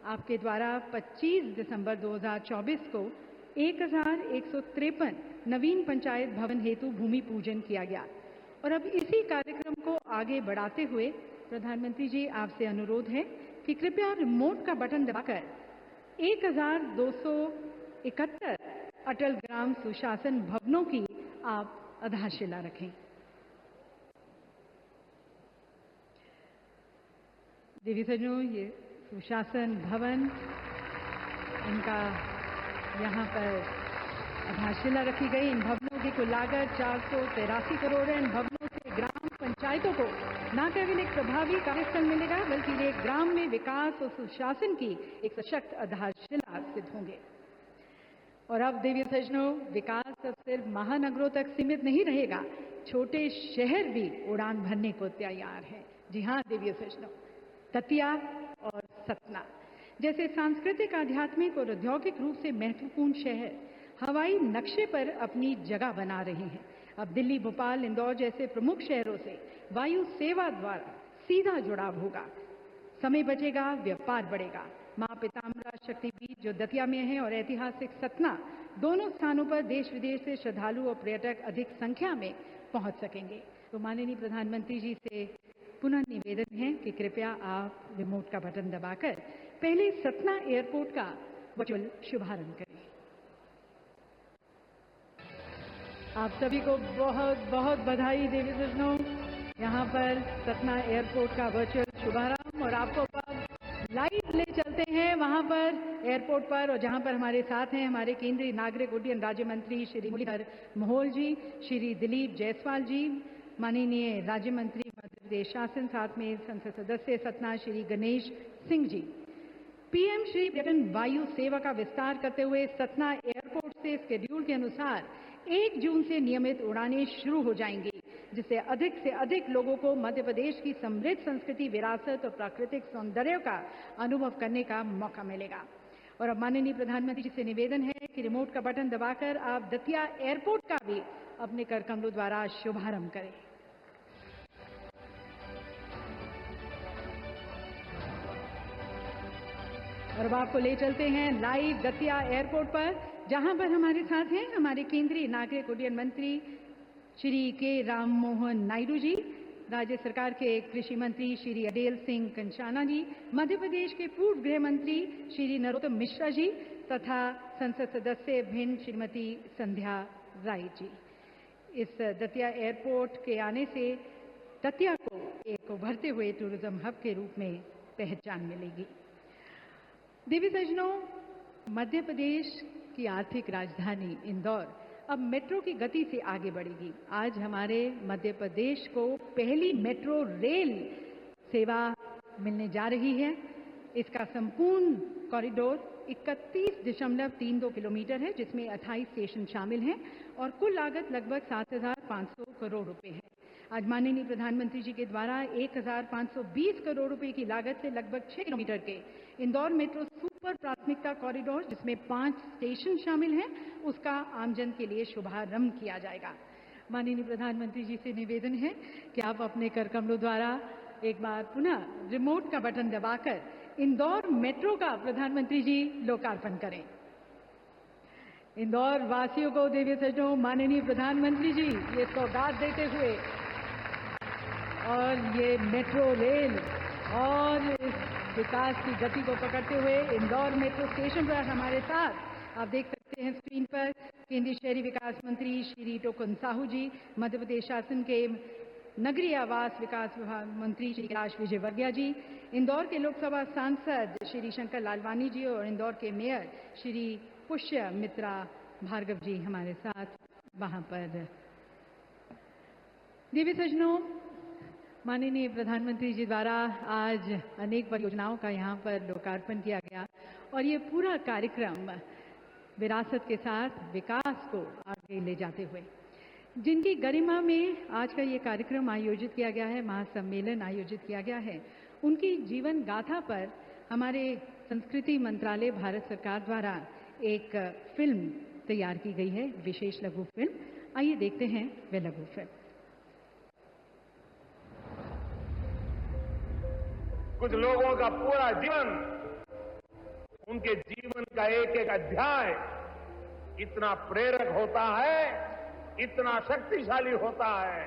आपके द्वारा 25 दिसंबर 2024 को 1153 नवीन पंचायत भवन हेतु भूमि पूजन किया गया और अब इसी कार्यक्रम को आगे बढ़ाते हुए प्रधानमंत्री जी आपसे अनुरोध है कि कृपया रिमोट का बटन दबाकर 1271 अटल ग्राम सुशासन भवनों की आप आधारशिला रखें। देवी सज्जनों, ये सुशासन भवन, इनका यहाँ पर आधारशिला रखी गई। इन भवनों की कुल लागत 483 करोड़ है। इन भवनों से ग्राम पंचायतों को न केवल एक प्रभावी कार्यस्थल मिलेगा, बल्कि वे ग्राम में विकास और सुशासन की एक सशक्त आधारशिला सिद्ध होंगे। और अब देवी सज्जनों, विकास अब सिर्फ महानगरों तक सीमित नहीं रहेगा, छोटे शहर भी उड़ान भरने को तैयार हैं। जी हाँ देवी सज्जनों, दतिया और सतना जैसे सांस्कृतिक, आध्यात्मिक और औद्योगिक रूप से महत्वपूर्ण शहर हवाई नक्शे पर अपनी जगह बना रहे हैं। अब दिल्ली, भोपाल, इंदौर जैसे प्रमुख शहरों से वायु सेवा द्वारा सीधा जुड़ाव होगा, समय बचेगा, व्यापार बढ़ेगा। मां पीताम्बरा शक्तिपीठ जो दतिया में है और ऐतिहासिक सतना, दोनों स्थानों पर देश विदेश से श्रद्धालु और पर्यटक अधिक संख्या में पहुंच सकेंगे। तो माननीय प्रधानमंत्री जी से पुनः निवेदन है कि कृपया आप रिमोट का बटन दबाकर पहले सतना एयरपोर्ट का वर्चुअल शुभारंभ करें। आप सभी को बहुत बहुत बधाई देवी सज्जनों, यहाँ पर सतना एयरपोर्ट का वर्चुअल शुभारंभ। और आपको लाइव ले चलते हैं वहाँ पर एयरपोर्ट पर, और जहाँ पर हमारे साथ हैं हमारे केंद्रीय नागरिक उड्डयन राज्य मंत्री श्री मुरलीधर मोहोल जी, श्री दिलीप जायसवाल जी, माननीय राज्य मंत्री मध्य प्रदेश शासन, साथ में संसद सदस्य सतना श्री गणेश सिंह जी। पीएम श्री पर्यटन वायु सेवा का विस्तार करते हुए सतना एयरपोर्ट से स्केड्यूल के अनुसार 1 जून से नियमित उड़ानें शुरू हो जाएंगी, जिससे अधिक से अधिक लोगों को मध्य प्रदेश की समृद्ध संस्कृति, विरासत और प्राकृतिक सौंदर्य का अनुभव करने का मौका मिलेगा। और अब माननीय प्रधानमंत्री जी से निवेदन है कि रिमोट का बटन दबाकर आप दतिया एयरपोर्ट का भी अपने कर कमलों द्वारा शुभारंभ करें। और अब आपको ले चलते हैं लाइव दतिया एयरपोर्ट पर, जहां पर हमारे साथ हैं हमारे केंद्रीय नागरिक उड्डयन मंत्री श्री के राम मोहन नायडू जी, राज्य सरकार के कृषि मंत्री श्री अडेल सिंह कंचाना जी, मध्य प्रदेश के पूर्व गृह मंत्री श्री नरोत्तम मिश्रा जी तथा संसद सदस्य भिंड श्रीमती संध्या राय जी। इस दतिया एयरपोर्ट के आने से दतिया को एक उभरते हुए टूरिज्म हब के रूप में पहचान मिलेगी। देवी सज्जनों, मध्य प्रदेश की आर्थिक राजधानी इंदौर अब मेट्रो की गति से आगे बढ़ेगी। आज हमारे मध्य प्रदेश को पहली मेट्रो रेल सेवा मिलने जा रही है। इसका संपूर्ण कॉरिडोर 31.32 किलोमीटर है, जिसमें 28 स्टेशन शामिल हैं और कुल लागत लगभग 7,500 करोड़ रुपए है। आज माननीय प्रधानमंत्री जी के द्वारा 1,520 करोड़ रुपए की लागत से लगभग 6 किलोमीटर के इंदौर मेट्रो सुपर प्राथमिकता कॉरिडोर, जिसमें 5 स्टेशन शामिल हैं, उसका आमजन के लिए शुभारंभ किया जाएगा। माननीय प्रधानमंत्री जी से निवेदन है कि आप अपने कर कमलों द्वारा एक बार पुनः रिमोट का बटन दबाकर इंदौर मेट्रो का प्रधानमंत्री जी लोकार्पण करें। इंदौर वासियों को देवी सज्जनों, माननीय प्रधानमंत्री जी ये सौगात देते हुए और ये मेट्रो रेल और इस विकास की गति को पकड़ते हुए इंदौर मेट्रो स्टेशन पर हमारे साथ आप देख सकते हैं स्क्रीन पर केंद्रीय शहरी विकास मंत्री श्री टोकन साहू जी, मध्य प्रदेश शासन के नगरीय आवास विकास विभाग मंत्री श्री कैलाश विजयवर्गीय जी, इंदौर के लोकसभा सांसद श्री शंकर लालवानी जी और इंदौर के मेयर श्री पुष्य मित्रा भार्गव जी हमारे साथ वहां पर। देवी सज्जनों, माननीय प्रधानमंत्री जी द्वारा आज अनेक परियोजनाओं का यहाँ पर लोकार्पण किया गया और ये पूरा कार्यक्रम विरासत के साथ विकास को आगे ले जाते हुए, जिनकी गरिमा में आज का ये कार्यक्रम आयोजित किया गया है, महासम्मेलन आयोजित किया गया है, उनकी जीवन गाथा पर हमारे संस्कृति मंत्रालय भारत सरकार द्वारा एक फिल्म तैयार की गई है, विशेष लघु फिल्म। आइए देखते हैं वह लघु फिल्म। कुछ लोगों का पूरा जीवन, उनके जीवन का एक एक अध्याय इतना प्रेरक होता है, इतना शक्तिशाली होता है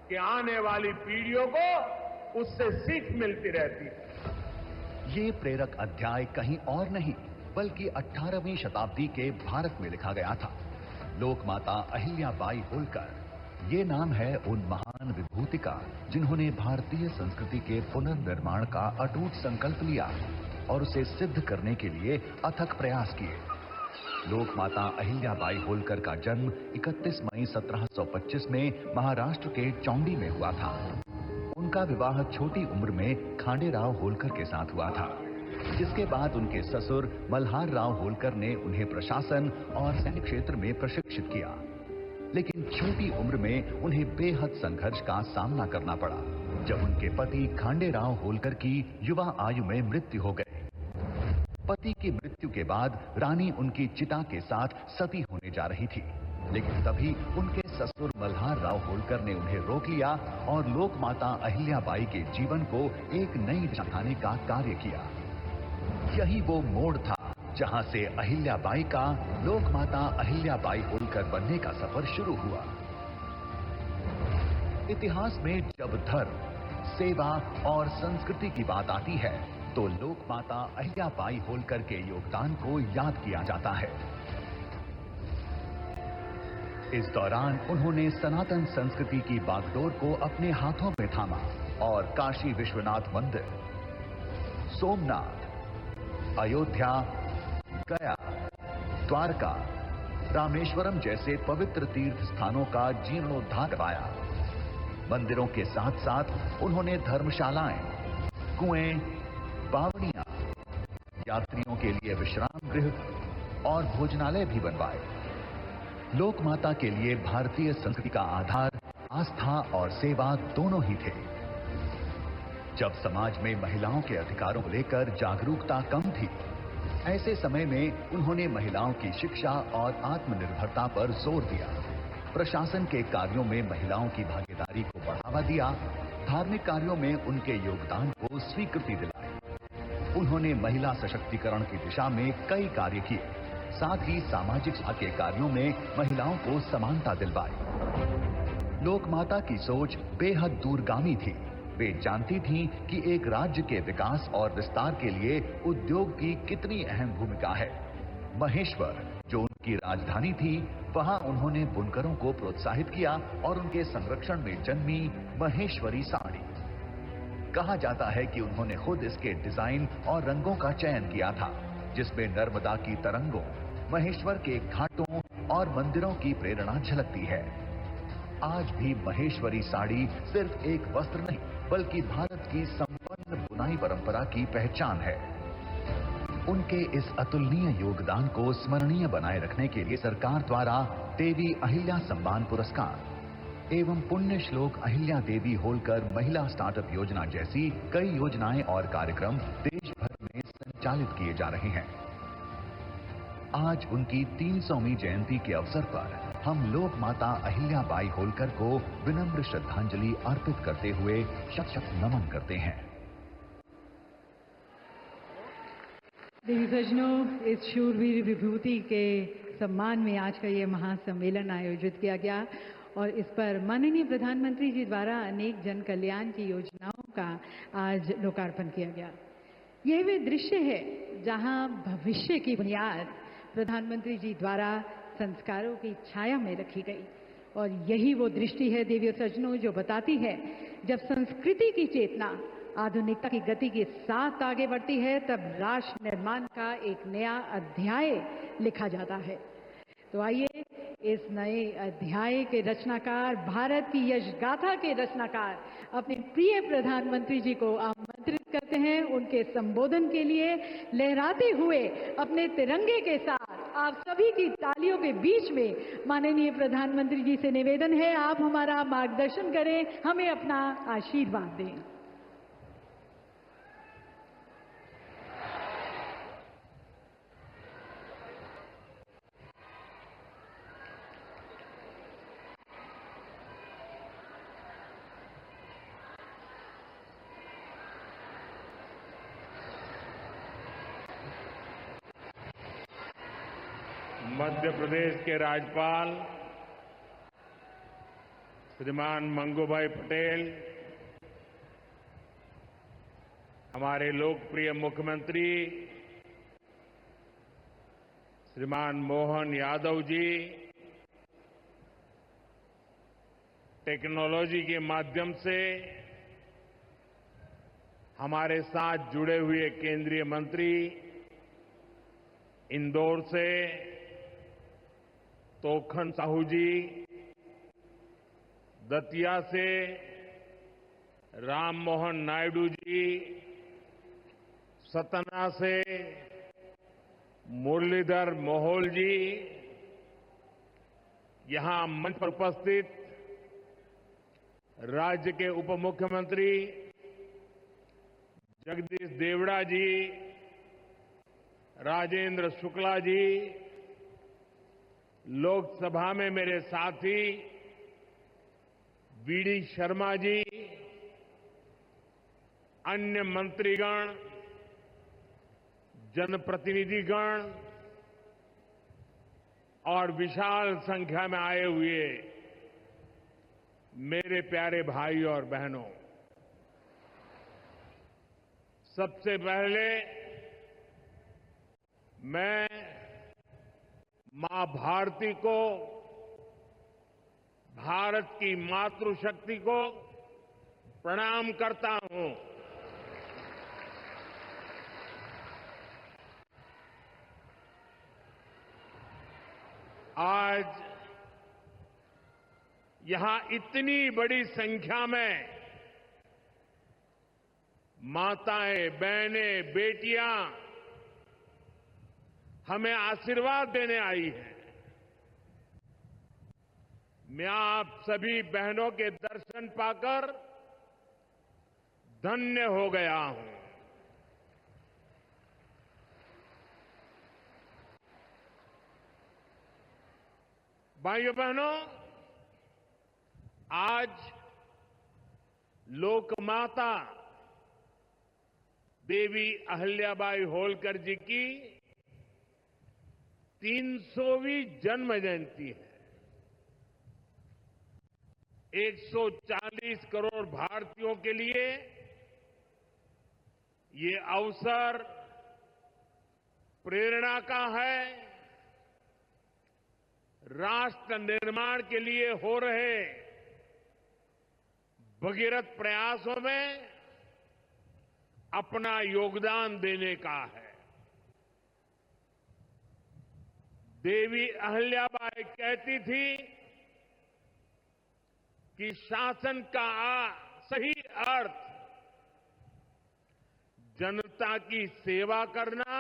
कि आने वाली पीढ़ियों को उससे सीख मिलती रहती है। ये प्रेरक अध्याय कहीं और नहीं बल्कि 18वीं शताब्दी के भारत में लिखा गया था। लोकमाता अहिल्याबाई होलकर, ये नाम है उन महान विभूति का जिन्होंने भारतीय संस्कृति के पुनर्निर्माण का अटूट संकल्प लिया और उसे सिद्ध करने के लिए अथक प्रयास किए। लोकमाता अहिल्याबाई होलकर का जन्म 31 मई 1725 में महाराष्ट्र के चौंडी में हुआ था। उनका विवाह छोटी उम्र में खांडेराव होलकर के साथ हुआ था, जिसके बाद उनके ससुर मल्हार राव होलकर ने उन्हें प्रशासन और सैनिक क्षेत्र में प्रशिक्षित किया। लेकिन छोटी उम्र में उन्हें बेहद संघर्ष का सामना करना पड़ा जब उनके पति खांडेराव होलकर की युवा आयु में मृत्यु हो गई। पति की मृत्यु के बाद रानी उनकी चिता के साथ सती होने जा रही थी, लेकिन तभी उनके ससुर मल्हार राव होलकर ने उन्हें रोक लिया और लोकमाता अहिल्याबाई के जीवन को एक नई दिशा दिखाने का कार्य किया। यही वो मोड़ था जहां से अहिल्याबाई का लोकमाता अहिल्याबाई होलकर बनने का सफर शुरू हुआ। इतिहास में जब धर्म, सेवा और संस्कृति की बात आती है तो लोकमाता अहिल्याबाई होलकर के योगदान को याद किया जाता है। इस दौरान उन्होंने सनातन संस्कृति की बागडोर को अपने हाथों में थामा और काशी विश्वनाथ मंदिर, सोमनाथ, अयोध्या, गया, द्वारका, रामेश्वरम जैसे पवित्र तीर्थ स्थानों का जीर्णोद्धार करवाया। मंदिरों के साथ साथ उन्होंने धर्मशालाएं, कुएं, बावड़ियां, यात्रियों के लिए विश्राम गृह और भोजनालय भी बनवाए। लोकमाता के लिए भारतीय संस्कृति का आधार आस्था और सेवा दोनों ही थे। जब समाज में महिलाओं के अधिकारों को लेकर जागरूकता कम थी, ऐसे समय में उन्होंने महिलाओं की शिक्षा और आत्मनिर्भरता पर जोर दिया। प्रशासन के कार्यों में महिलाओं की भागीदारी को बढ़ावा दिया, धार्मिक कार्यों में उनके योगदान को स्वीकृति दिलाई। उन्होंने महिला सशक्तिकरण की दिशा में कई कार्य किए, साथ ही सामाजिक सेवा के कार्यों में महिलाओं को समानता दिलवाई। लोकमाता की सोच बेहद दूरगामी थी। वे जानती थीं कि एक राज्य के विकास और विस्तार के लिए उद्योग की कितनी अहम भूमिका है। महेश्वर, जो उनकी राजधानी थी, वहां उन्होंने बुनकरों को प्रोत्साहित किया और उनके संरक्षण में जन्मी महेश्वरी साड़ी। कहा जाता है कि उन्होंने खुद इसके डिजाइन और रंगों का चयन किया था, जिसमें नर्मदा की तरंगों, महेश्वर के घाटों और मंदिरों की प्रेरणा झलकती है। आज भी महेश्वरी साड़ी सिर्फ एक वस्त्र नहीं, बल्कि भारत की संपन्न बुनाई परंपरा की पहचान है। उनके इस अतुलनीय योगदान को स्मरणीय बनाए रखने के लिए सरकार द्वारा देवी अहिल्या सम्मान पुरस्कार एवं पुण्य श्लोक अहिल्या देवी होलकर महिला स्टार्टअप योजना जैसी कई योजनाएं और कार्यक्रम देश भर में संचालित किए जा रहे हैं। आज उनकी 300वीं जयंती के अवसर पर हम लोक माता अहिल्याबाई होलकर को विनम्र श्रद्धांजलि अर्पित करते हुए शत शत नमन करते हैं। देवी सज्जनों, इस शूरवीर विभूति के सम्मान में आज का ये महासम्मेलन आयोजित किया गया और इस पर माननीय प्रधानमंत्री जी द्वारा अनेक जन कल्याण की योजनाओं का आज लोकार्पण किया गया। यह वे दृश्य है जहां भविष्य की बुनियाद प्रधानमंत्री जी द्वारा संस्कारों की छाया में रखी गई और यही वो दृष्टि है देवी और सज्जनों जो बताती है जब संस्कृति की चेतना आधुनिकता की गति के साथ आगे बढ़ती है तब राष्ट्र निर्माण का एक नया अध्याय लिखा जाता है। तो आइए इस नए अध्याय के रचनाकार, भारत की यश गाथा के रचनाकार अपने प्रिय प्रधानमंत्री जी को आमंत्रित करते हैं। उनके संबोधन के लिए लहराते हुए अपने तिरंगे के साथ आप सभी की तालियों के बीच में माननीय प्रधानमंत्री जी से निवेदन है आप हमारा मार्गदर्शन करें, हमें अपना आशीर्वाद दें। मध्य प्रदेश के राज्यपाल श्रीमान मंगूभाई पटेल, हमारे लोकप्रिय मुख्यमंत्री श्रीमान मोहन यादव जी, टेक्नोलॉजी के माध्यम से हमारे साथ जुड़े हुए केंद्रीय मंत्री, इंदौर से तोखन साहू जी, दतिया से राम मोहन नायडू जी, सतना से मुरलीधर मोहोल जी, यहां मंच पर उपस्थित राज्य के उप मुख्यमंत्री जगदीश देवड़ा जी, राजेंद्र शुक्ला जी, लोकसभा में मेरे साथी बीडी शर्मा जी, अन्य मंत्रीगण, जनप्रतिनिधिगण और विशाल संख्या में आए हुए मेरे प्यारे भाई और बहनों, सबसे पहले मैं मां भारती को, भारत की मातृशक्ति को प्रणाम करता हूं। आज यहां इतनी बड़ी संख्या में माताएं, बहनें, बेटियां हमें आशीर्वाद देने आई है। मैं आप सभी बहनों के दर्शन पाकर धन्य हो गया हूं। भाइयों बहनों, आज लोकमाता देवी अहिल्याबाई होलकर जी की 300वीं जन्म जयंती है। 140 करोड़ भारतीयों के लिए ये अवसर प्रेरणा का है। राष्ट्र निर्माण के लिए हो रहे भगीरथ प्रयासों में अपना योगदान देने का है। देवी अहिल्याबाई कहती थी कि शासन का सही अर्थ जनता की सेवा करना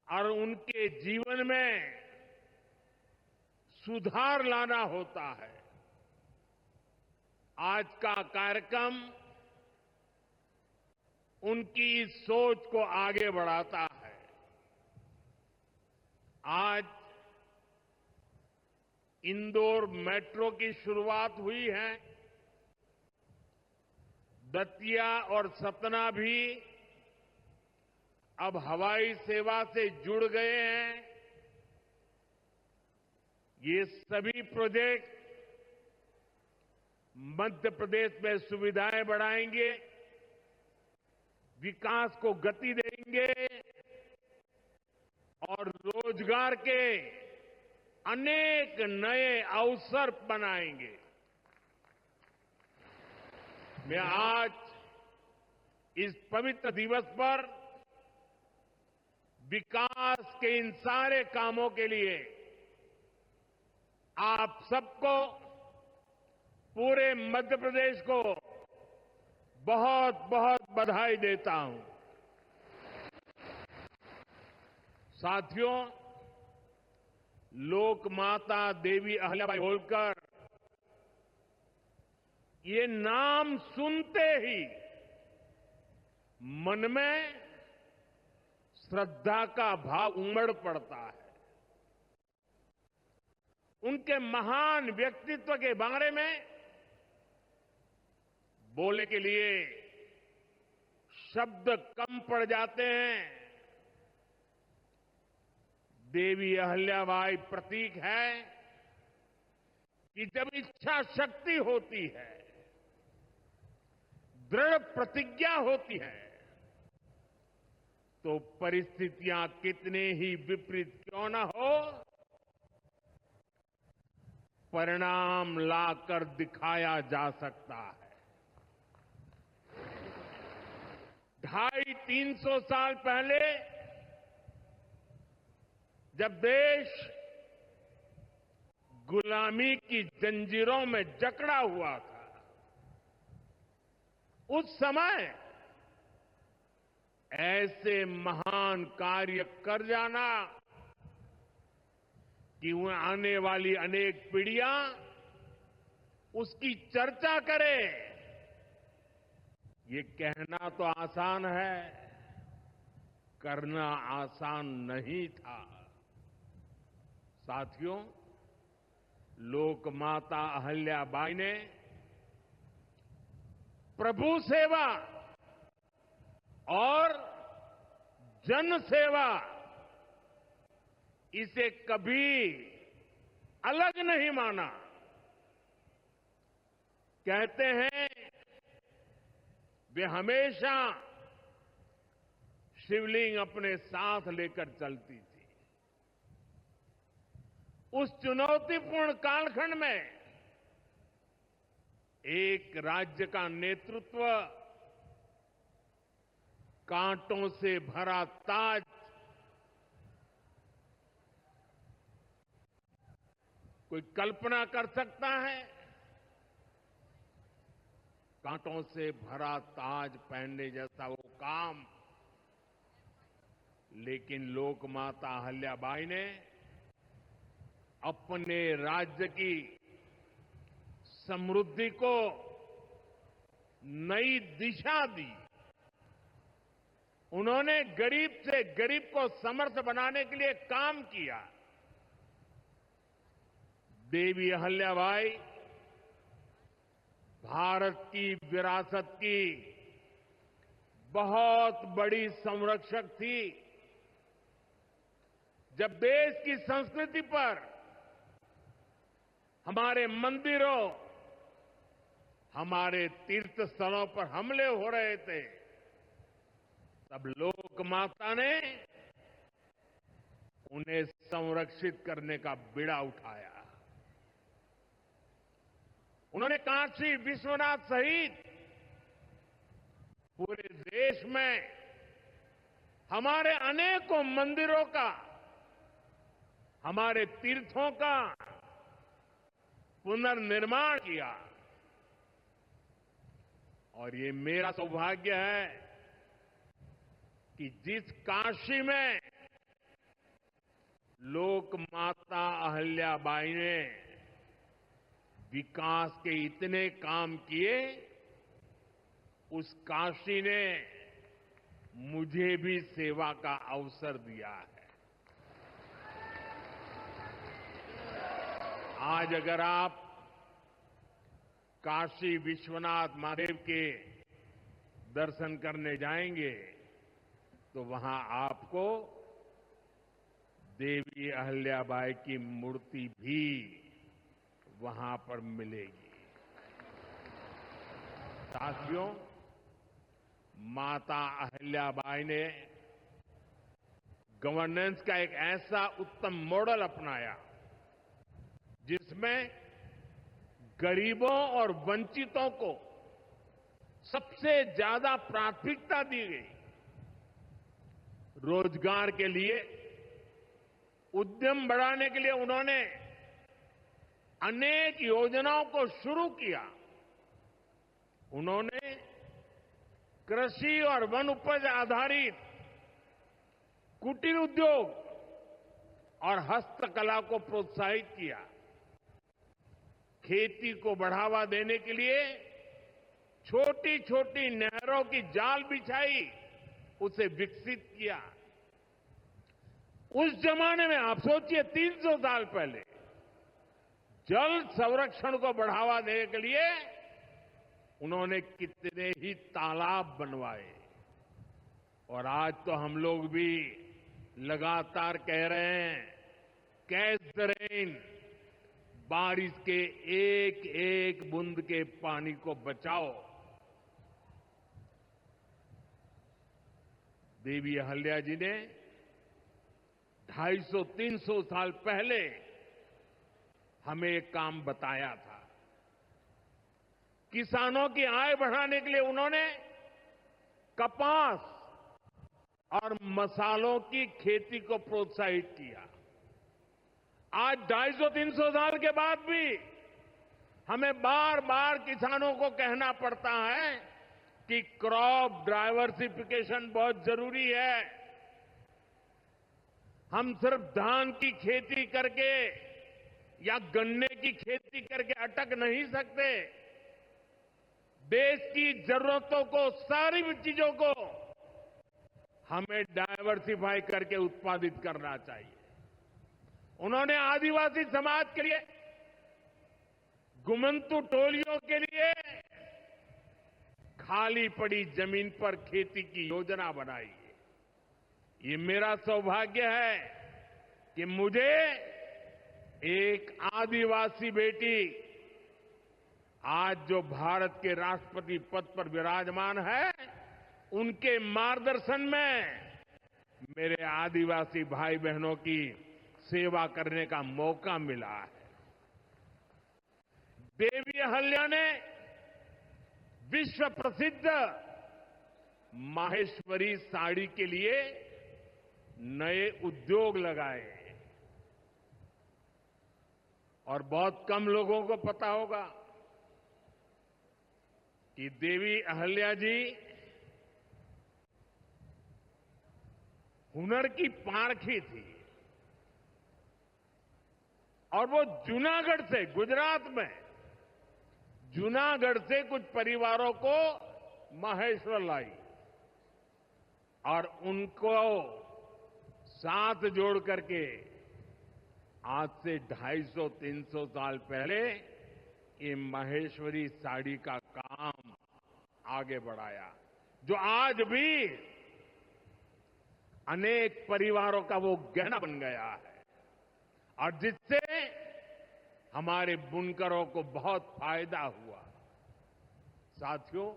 और उनके जीवन में सुधार लाना होता है। आज का कार्यक्रम उनकी इस सोच को आगे बढ़ाता है। आज इंदौर मेट्रो की शुरुआत हुई है। दतिया और सतना भी अब हवाई सेवा से जुड़ गए हैं। ये सभी प्रोजेक्ट मध्य प्रदेश में सुविधाएं बढ़ाएंगे, विकास को गति देंगे और रोजगार के अनेक नए अवसर बनाएंगे। मैं आज इस पवित्र दिवस पर विकास के इन सारे कामों के लिए आप सबको, पूरे मध्य प्रदेश को बहुत बहुत बधाई देता हूं। साथियों, लोक माता देवी अहिल्याबाई होलकर, ये नाम सुनते ही मन में श्रद्धा का भाव उमड़ पड़ता है। उनके महान व्यक्तित्व के बारे में बोलने के लिए शब्द कम पड़ जाते हैं। देवी अहिल्याबाई प्रतीक है कि जब इच्छा शक्ति होती है, दृढ़ प्रतिज्ञा होती है, तो परिस्थितियां कितने ही विपरीत क्यों न हो, परिणाम लाकर दिखाया जा सकता है। 250-300 साल पहले जब देश गुलामी की जंजीरों में जकड़ा हुआ था, उस समय ऐसे महान कार्य कर जाना कि वह आने वाली अनेक पीढ़ियां उसकी चर्चा करें, ये कहना तो आसान है, करना आसान नहीं था। साथियों, लोक माता अहिल्याबाई ने प्रभु सेवा और जन सेवा, इसे कभी अलग नहीं माना। कहते हैं वे हमेशा शिवलिंग अपने साथ लेकर चलती थी। उस चुनौतीपूर्ण कालखंड में एक राज्य का नेतृत्व कांटों से भरा ताज कोई कल्पना कर सकता है? कांटों से भरा ताज पहनने जैसा वो काम, लेकिन लोक माता अहिल्याबाई ने अपने राज्य की समृद्धि को नई दिशा दी। उन्होंने गरीब से गरीब को समर्थ बनाने के लिए काम किया। देवी अहिल्याबाई भारत की विरासत की बहुत बड़ी संरक्षक थी। जब देश की संस्कृति पर, हमारे मंदिरों, हमारे तीर्थ स्थलों पर हमले हो रहे थे, तब लोक माता ने उन्हें संरक्षित करने का बीड़ा उठाया। उन्होंने काशी विश्वनाथ सहित पूरे देश में हमारे अनेकों मंदिरों का, हमारे तीर्थों का पुनर्निर्माण किया। और ये मेरा सौभाग्य है कि जिस काशी में लोक माता अहल्याबाई ने विकास के इतने काम किए, उस काशी ने मुझे भी सेवा का अवसर दिया है। आज अगर आप काशी विश्वनाथ महादेव के दर्शन करने जाएंगे तो वहां आपको देवी अहल्याबाई की मूर्ति भी वहां पर मिलेगी। साथियों, माता अहल्याबाई ने गवर्नेंस का एक ऐसा उत्तम मॉडल अपनाया जिसमें गरीबों और वंचितों को सबसे ज्यादा प्राथमिकता दी गई। रोजगार के लिए, उद्यम बढ़ाने के लिए उन्होंने अनेक योजनाओं को शुरू किया। उन्होंने कृषि और वन उपज आधारित कुटीर उद्योग और हस्तकला को प्रोत्साहित किया। खेती को बढ़ावा देने के लिए छोटी छोटी नहरों की जाल बिछाई, उसे विकसित किया। उस जमाने में आप सोचिए 300 साल पहले जल संरक्षण को बढ़ावा देने के लिए उन्होंने कितने ही तालाब बनवाए। और आज तो हम लोग भी लगातार कह रहे हैं, कैच द रेन, बारिश के एक एक बूंद के पानी को बचाओ। देवी अहल्या जी ने 250-300 साल पहले हमें एक काम बताया था। किसानों की आय बढ़ाने के लिए उन्होंने कपास और मसालों की खेती को प्रोत्साहित किया। आज 250-300 साल के बाद भी हमें बार बार किसानों को कहना पड़ता है कि क्रॉप डाइवर्सिफिकेशन बहुत जरूरी है। हम सिर्फ धान की खेती करके या गन्ने की खेती करके अटक नहीं सकते। देश की जरूरतों को, सारी चीजों को हमें डाइवर्सिफाई करके उत्पादित करना चाहिए। उन्होंने आदिवासी समाज के लिए, गुमंतु टोलियों के लिए खाली पड़ी जमीन पर खेती की योजना बनाई है। ये मेरा सौभाग्य है कि मुझे एक आदिवासी बेटी आज जो भारत के राष्ट्रपति पद पर विराजमान है, उनके मार्गदर्शन में मेरे आदिवासी भाई बहनों की सेवा करने का मौका मिला है। देवी अहल्या ने विश्व प्रसिद्ध माहेश्वरी साड़ी के लिए नए उद्योग लगाए और बहुत कम लोगों को पता होगा कि देवी अहल्या जी हुनर की पारखी थी और वो जूनागढ़ से, गुजरात में जूनागढ़ से कुछ परिवारों को माहेश्वर लाई और उनको साथ जोड़ करके आज से 250-300 साल पहले ये माहेश्वरी साड़ी का काम आगे बढ़ाया, जो आज भी अनेक परिवारों का वो गहना बन गया है और जिससे हमारे बुनकरों को बहुत फायदा हुआ। साथियों,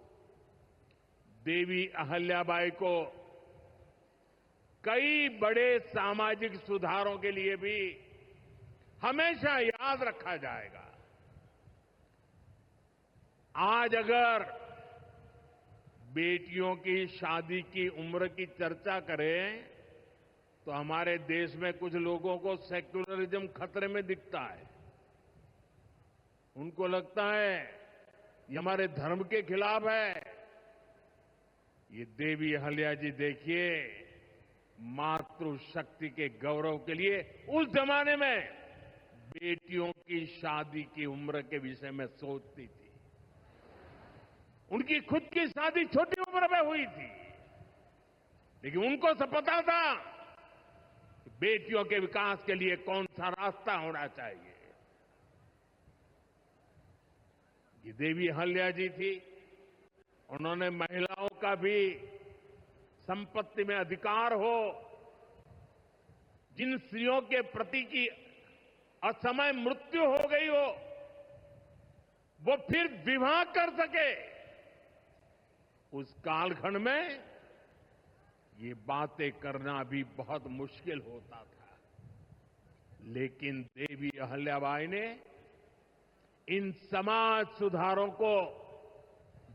देवी अहल्याबाई को कई बड़े सामाजिक सुधारों के लिए भी हमेशा याद रखा जाएगा। आज अगर बेटियों की शादी की उम्र की चर्चा करें तो हमारे देश में कुछ लोगों को सेक्युलरिज्म खतरे में दिखता है। उनको लगता है ये हमारे धर्म के खिलाफ है। ये देवी अहल्या जी देखिए, मातृशक्ति के गौरव के लिए उस जमाने में बेटियों की शादी की उम्र के विषय में सोचती थी। उनकी खुद की शादी छोटी उम्र में हुई थी, लेकिन उनको सब पता था कि बेटियों के विकास के लिए कौन सा रास्ता होना चाहिए। ये देवी अहल्या जी थी। उन्होंने महिलाओं का भी संपत्ति में अधिकार हो, जिन स्त्रियों के प्रति की असमय मृत्यु हो गई हो, वो फिर विवाह कर सके। उस कालखंड में ये बातें करना भी बहुत मुश्किल होता था, लेकिन देवी अहल्याबाई ने इन समाज सुधारों को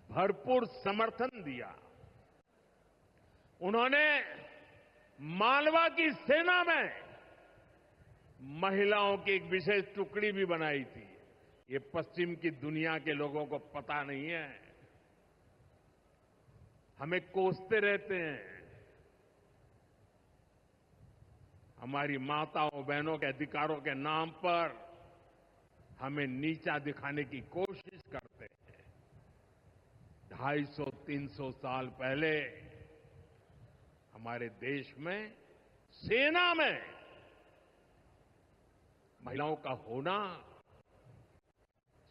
भरपूर समर्थन दिया। उन्होंने मालवा की सेना में महिलाओं की एक विशेष टुकड़ी भी बनाई थी। ये पश्चिम की दुनिया के लोगों को पता नहीं है। हमें कोसते रहते हैं, हमारी माताओं बहनों के अधिकारों के नाम पर हमें नीचा दिखाने की कोशिश करते हैं। 250-300 साल पहले हमारे देश में सेना में महिलाओं का होना,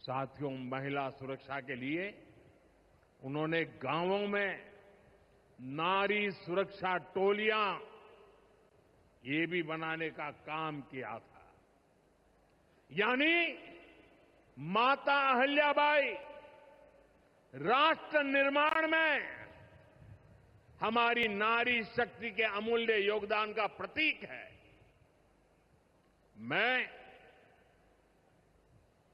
साथियों, महिला सुरक्षा के लिए उन्होंने गांवों में नारी सुरक्षा टोलियां ये भी बनाने का काम किया था। यानी माता अहल्याबाई राष्ट्र निर्माण में हमारी नारी शक्ति के अमूल्य योगदान का प्रतीक है। मैं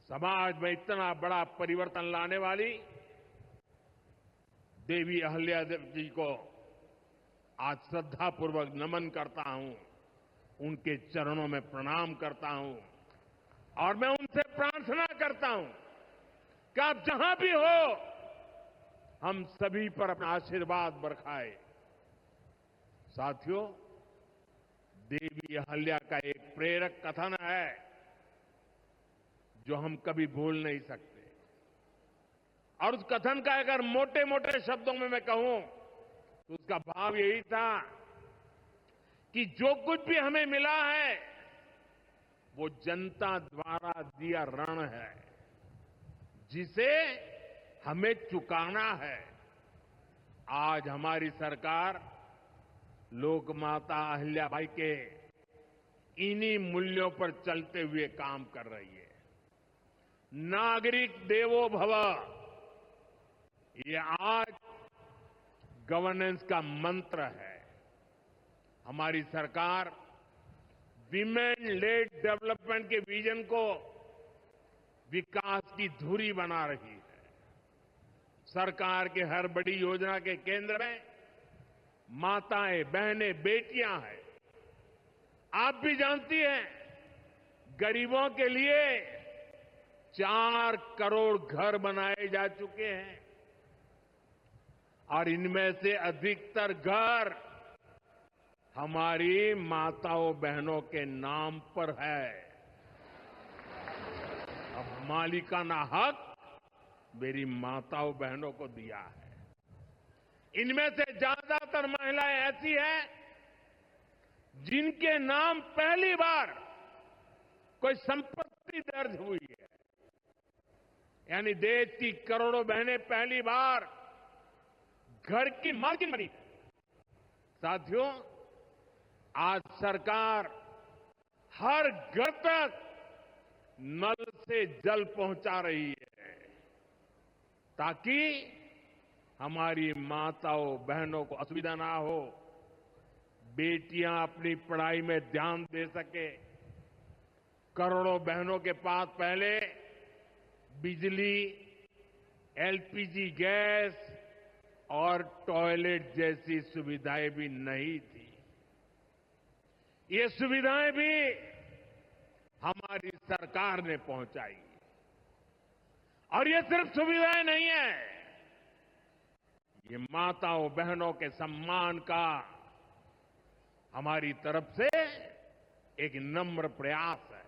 समाज में इतना बड़ा परिवर्तन लाने वाली देवी अहल्या जी को आज श्रद्धापूर्वक नमन करता हूं, उनके चरणों में प्रणाम करता हूं और मैं उनसे प्रार्थना करता हूं कि आप जहां भी हो, हम सभी पर अपना आशीर्वाद बरसाए। साथियों, देवी अहल्या का एक प्रेरक कथन है जो हम कभी भूल नहीं सकते। और उस कथन का अगर मोटे मोटे शब्दों में मैं कहूं तो उसका भाव यही था कि जो कुछ भी हमें मिला है वो जनता द्वारा दिया ऋण है, जिसे हमें चुकाना है। आज हमारी सरकार लोक माता अहल्याबाई के इन्हीं मूल्यों पर चलते हुए काम कर रही है। नागरिक देवो भव, ये आज गवर्नेंस का मंत्र है। हमारी सरकार विमेन लेड डेवलपमेंट के विजन को विकास की धुरी बना रही है। सरकार के हर बड़ी योजना के केंद्र में माताएं, बहनें, बेटियां हैं। आप भी जानती हैं, गरीबों के लिए 4 करोड़ घर बनाए जा चुके हैं और इनमें से अधिकतर घर हमारी माताओं बहनों के नाम पर है। अब मालिकाना हक मेरी माताओं बहनों को दिया है। इनमें से ज्यादातर महिलाएं ऐसी हैं जिनके नाम पहली बार कोई संपत्ति दर्ज हुई है। यानी देश की करोड़ों बहनें पहली बार घर की मालकिन बनी। साथियों, आज सरकार हर घर तक नल से जल पहुंचा रही है ताकि हमारी माताओं बहनों को असुविधा ना हो, बेटियां अपनी पढ़ाई में ध्यान दे सके। करोड़ों बहनों के पास पहले बिजली, एलपीजी गैस और टॉयलेट जैसी सुविधाएं भी नहीं थी। ये सुविधाएं भी हमारी सरकार ने पहुंचाई। और ये सिर्फ सुविधाएं नहीं है, ये माताओं बहनों के सम्मान का हमारी तरफ से एक नम्र प्रयास है।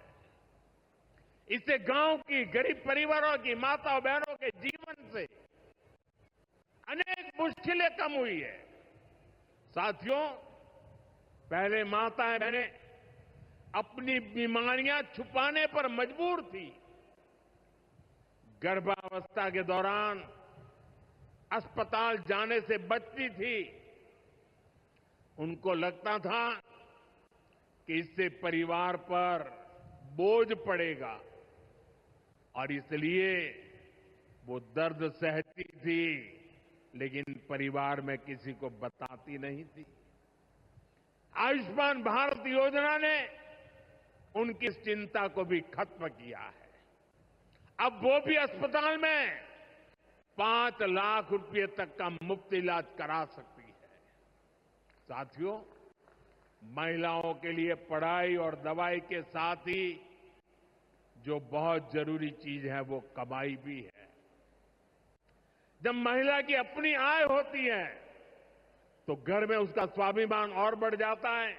इससे गांव की गरीब परिवारों की माताओं बहनों के जीवन से अनेक मुश्किलें कम हुई है। साथियों, पहले माताएं बहनें अपनी बीमारियां छुपाने पर मजबूर थी। गर्भावस्था के दौरान अस्पताल जाने से बचती थी। उनको लगता था कि इससे परिवार पर बोझ पड़ेगा और इसलिए वो दर्द सहती थी, लेकिन परिवार में किसी को बताती नहीं थी। आयुष्मान भारत योजना ने उनकी इस चिंता को भी खत्म किया है। अब वो भी अस्पताल में 5 लाख रुपए तक का मुफ्त इलाज करा सकती है। साथियों, महिलाओं के लिए पढ़ाई और दवाई के साथ ही जो बहुत जरूरी चीज है वो कमाई भी है। जब महिला की अपनी आय होती है तो घर में उसका स्वाभिमान और बढ़ जाता है,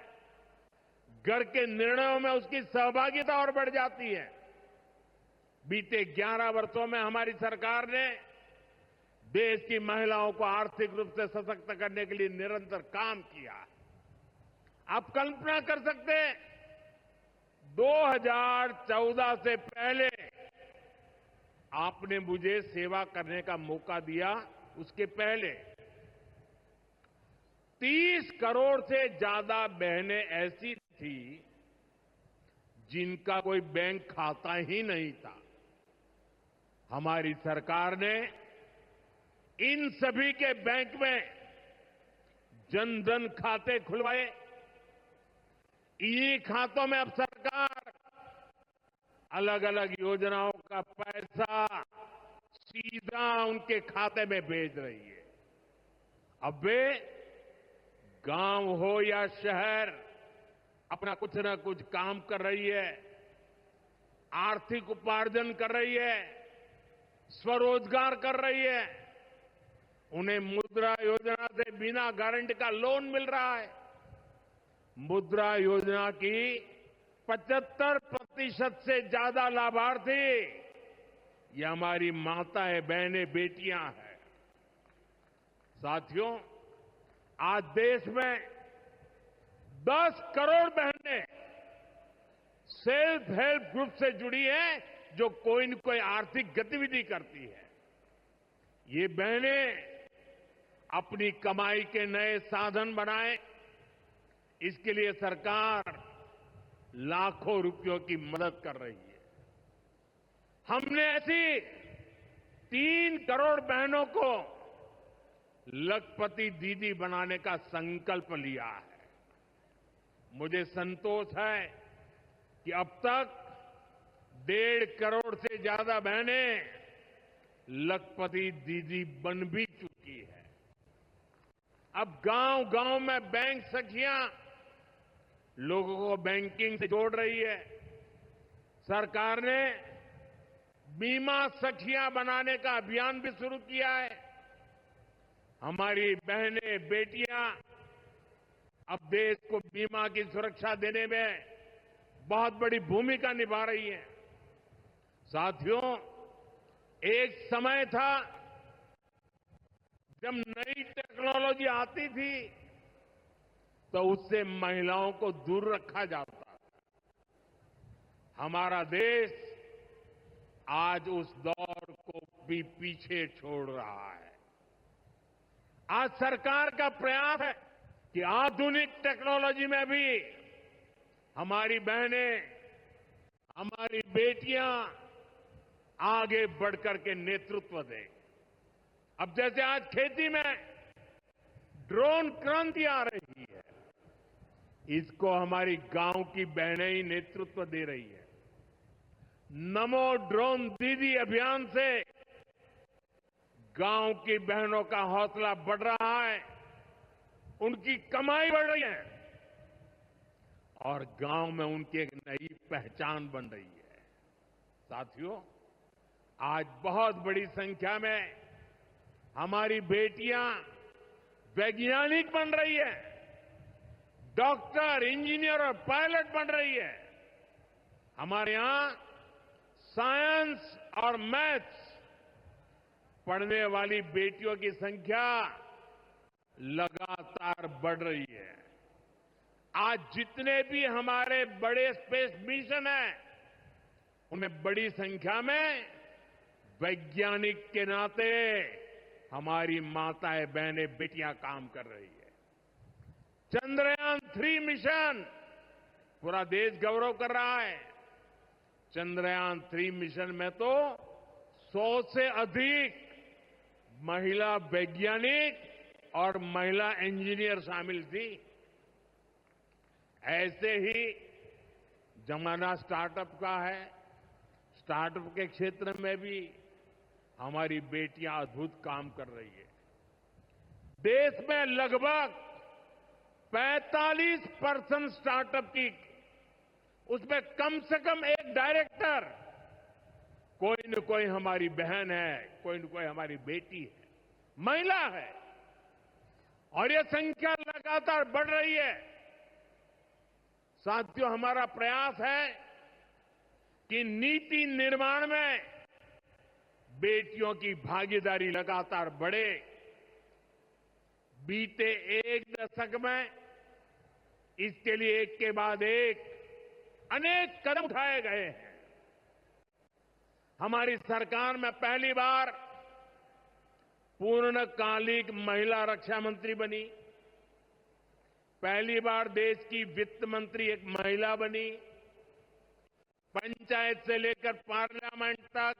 घर के निर्णयों में उसकी सहभागिता और बढ़ जाती है। बीते 11 वर्षों में हमारी सरकार ने देश की महिलाओं को आर्थिक रूप से सशक्त करने के लिए निरंतर काम किया है। आप कल्पना कर सकते हैं, 2014 से पहले आपने मुझे सेवा करने का मौका दिया, उसके पहले 30 करोड़ से ज्यादा बहनें ऐसी थी जिनका कोई बैंक खाता ही नहीं था। हमारी सरकार ने इन सभी के बैंक में जनधन खाते खुलवाए। इन्हीं खातों में अब सरकार अलग अलग योजनाओं का पैसा सीधा उनके खाते में भेज रही है। अब वे गांव हो या शहर अपना कुछ न कुछ काम कर रही है, आर्थिक उपार्जन कर रही है, स्वरोजगार कर रही है। उन्हें मुद्रा योजना से बिना गारंटी का लोन मिल रहा है। मुद्रा योजना की 75% से ज्यादा लाभार्थी ये हमारी माताएं, बहनें, बेटियां हैं। साथियों, आज देश में 10 करोड़ बहनें सेल्फ हेल्प ग्रुप से जुड़ी हैं, जो कोई न कोई आर्थिक गतिविधि करती है। ये बहनें अपनी कमाई के नए साधन बनाएं, इसके लिए सरकार लाखों रुपयों की मदद कर रही है। हमने ऐसी 3 करोड़ बहनों को लखपति दीदी बनाने का संकल्प लिया है। मुझे संतोष है कि अब तक 1.5 करोड़ से ज्यादा बहनें लखपति दीदी बन भी चुकी है। अब गांव-गांव में बैंक सखियां लोगों को बैंकिंग से जोड़ रही है। सरकार ने बीमा सखियां बनाने का अभियान भी शुरू किया है। हमारी बहनें, बेटियां अब देश को बीमा की सुरक्षा देने में बहुत बड़ी भूमिका निभा रही हैं। साथियों, एक समय था जब नई टेक्नोलॉजी आती थी तो उससे महिलाओं को दूर रखा जाता था। हमारा देश आज उस दौर को भी पीछे छोड़ रहा है। आज सरकार का प्रयास है कि आधुनिक टेक्नोलॉजी में भी हमारी बहनें, हमारी बेटियां आगे बढ़कर के नेतृत्व दें। अब जैसे आज खेती में ड्रोन क्रांति आ रही है, इसको हमारी गांव की बहनें ही नेतृत्व दे रही है। नमो ड्रोन दीदी अभियान से गांव की बहनों का हौसला बढ़ रहा है, उनकी कमाई बढ़ रही है और गांव में उनकी एक नई पहचान बन रही है। साथियों, आज बहुत बड़ी संख्या में हमारी बेटियां वैज्ञानिक बन रही है, डॉक्टर, इंजीनियर और पायलट बन रही है। हमारे यहां साइंस और मैथ्स पढ़ने वाली बेटियों की संख्या लगातार बढ़ रही है। आज जितने भी हमारे बड़े स्पेस मिशन हैं, उनमें बड़ी संख्या में वैज्ञानिक के नाते हमारी माताएं, बहनें, बेटियां काम कर रही है। चंद्रयान 3 मिशन पूरा देश गौरव कर रहा है। चंद्रयान 3 मिशन में तो 100 से अधिक महिला वैज्ञानिक और महिला इंजीनियर शामिल थी। ऐसे ही जमाना स्टार्टअप का है। स्टार्टअप के क्षेत्र में भी हमारी बेटियां अद्भुत काम कर रही है। देश में लगभग 45% स्टार्टअप की, उसमें कम से कम एक डायरेक्टर कोई न कोई हमारी बहन है, कोई न कोई हमारी बेटी है, महिला है। और ये संख्या लगातार बढ़ रही है। साथियों, हमारा प्रयास है कि नीति निर्माण में बेटियों की भागीदारी लगातार बढ़े। बीते एक दशक में इसके लिए एक के बाद एक अनेक कदम उठाए गए हैं। हमारी सरकार में पहली बार पूर्णकालिक महिला रक्षा मंत्री बनी। पहली बार देश की वित्त मंत्री एक महिला बनी। पंचायत से लेकर पार्लियामेंट तक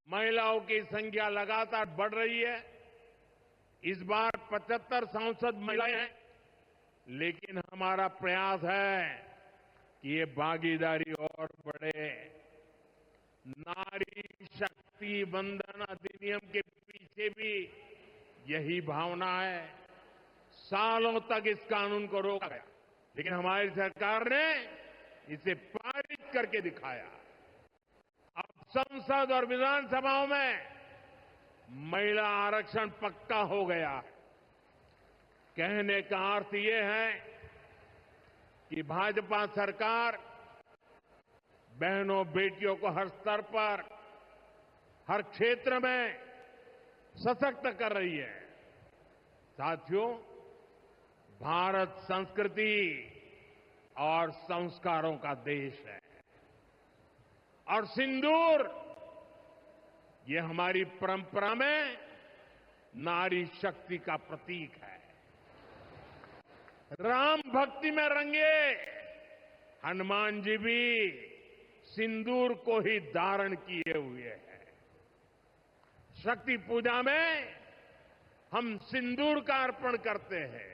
महिलाओं की संख्या लगातार बढ़ रही है। इस बार 75 सांसद महिलाएं हैं, लेकिन हमारा प्रयास है कि ये भागीदारी और बढ़े। नारी शक्ति वंदन अधिनियम के पीछे भी यही भावना है। सालों तक इस कानून को रोका गया, लेकिन हमारी सरकार ने इसे पारित करके दिखाया। अब संसद और विधानसभाओं में महिला आरक्षण पक्का हो गया है। कहने का अर्थ ये है कि भाजपा सरकार बहनों, बेटियों को हर स्तर पर, हर क्षेत्र में सशक्त कर रही है। साथियों, भारत संस्कृति और संस्कारों का देश है और सिंदूर ये हमारी परंपरा में नारी शक्ति का प्रतीक है। राम भक्ति में रंगे हनुमान जी भी सिंदूर को ही धारण किए हुए हैं। शक्ति पूजा में हम सिंदूर का अर्पण करते हैं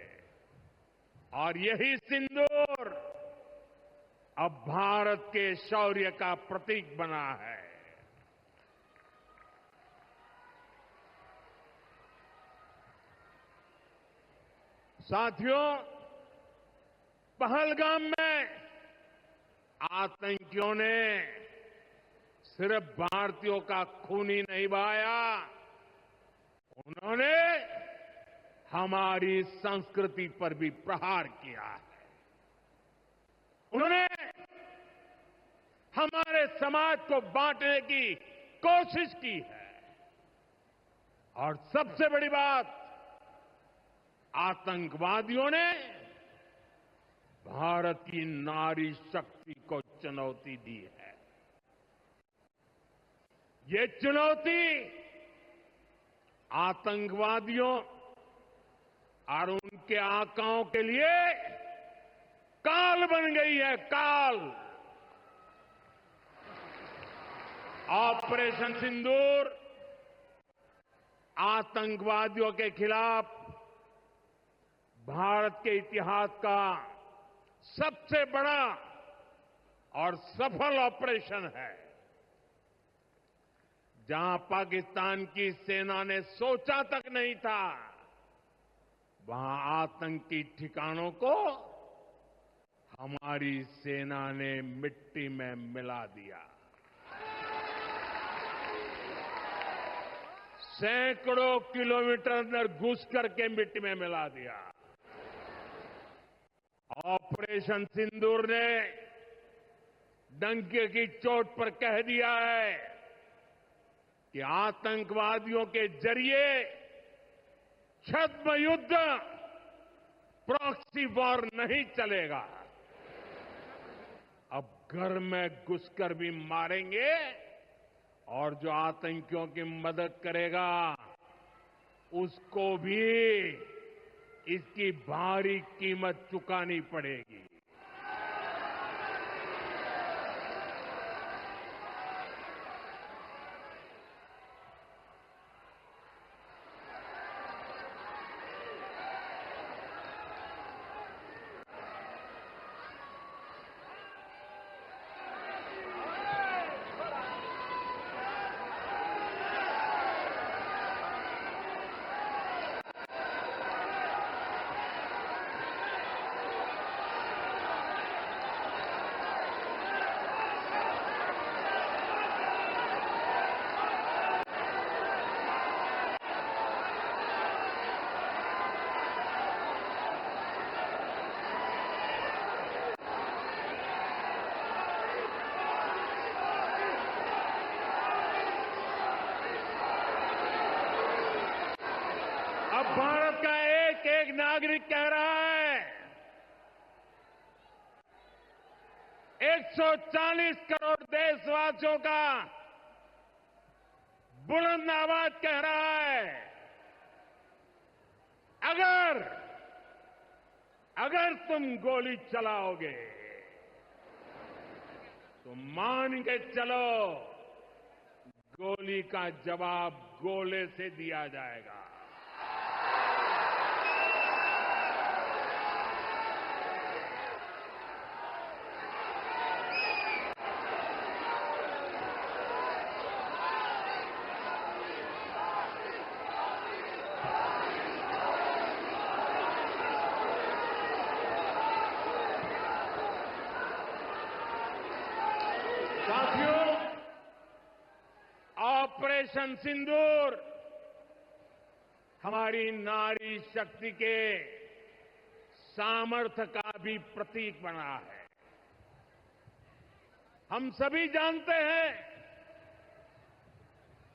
और यही सिंदूर अब भारत के शौर्य का प्रतीक बना है। साथियों, पहलगाम में आतंकियों ने सिर्फ भारतीयों का खून ही नहीं बहाया, उन्होंने हमारी संस्कृति पर भी प्रहार किया है। उन्होंने हमारे समाज को बांटने की कोशिश की है और सबसे बड़ी बात, आतंकवादियों ने भारत की नारी शक्ति को चुनौती दी है। ये चुनौती आतंकवादियों और उनके आकाओं के लिए काल बन गई है, काल। ऑपरेशन सिंदूर आतंकवादियों के खिलाफ भारत के इतिहास का सबसे बड़ा और सफल ऑपरेशन है। जहां पाकिस्तान की सेना ने सोचा तक नहीं था, वहां आतंकी ठिकानों को हमारी सेना ने मिट्टी में मिला दिया। सैकड़ों किलोमीटर अंदर घुस करके मिट्टी में मिला दिया। ऑपरेशन सिंदूर ने डंके की चोट पर कह दिया है कि आतंकवादियों के जरिए छद्म युद्ध, प्रॉक्सी वॉर नहीं चलेगा। अब घर में घुसकर भी मारेंगे और जो आतंकियों की मदद करेगा उसको भी इसकी भारी कीमत चुकानी पड़ेगी। अब भारत का एक एक नागरिक कह रहा है, 140 करोड़ देशवासियों का बुलंद आवाज कह रहा है, अगर तुम गोली चलाओगे तो मान के चलो गोली का जवाब गोले से दिया जाएगा। साथियों, ऑपरेशन सिंदूर हमारी नारी शक्ति के सामर्थ्य का भी प्रतीक बना है। हम सभी जानते हैं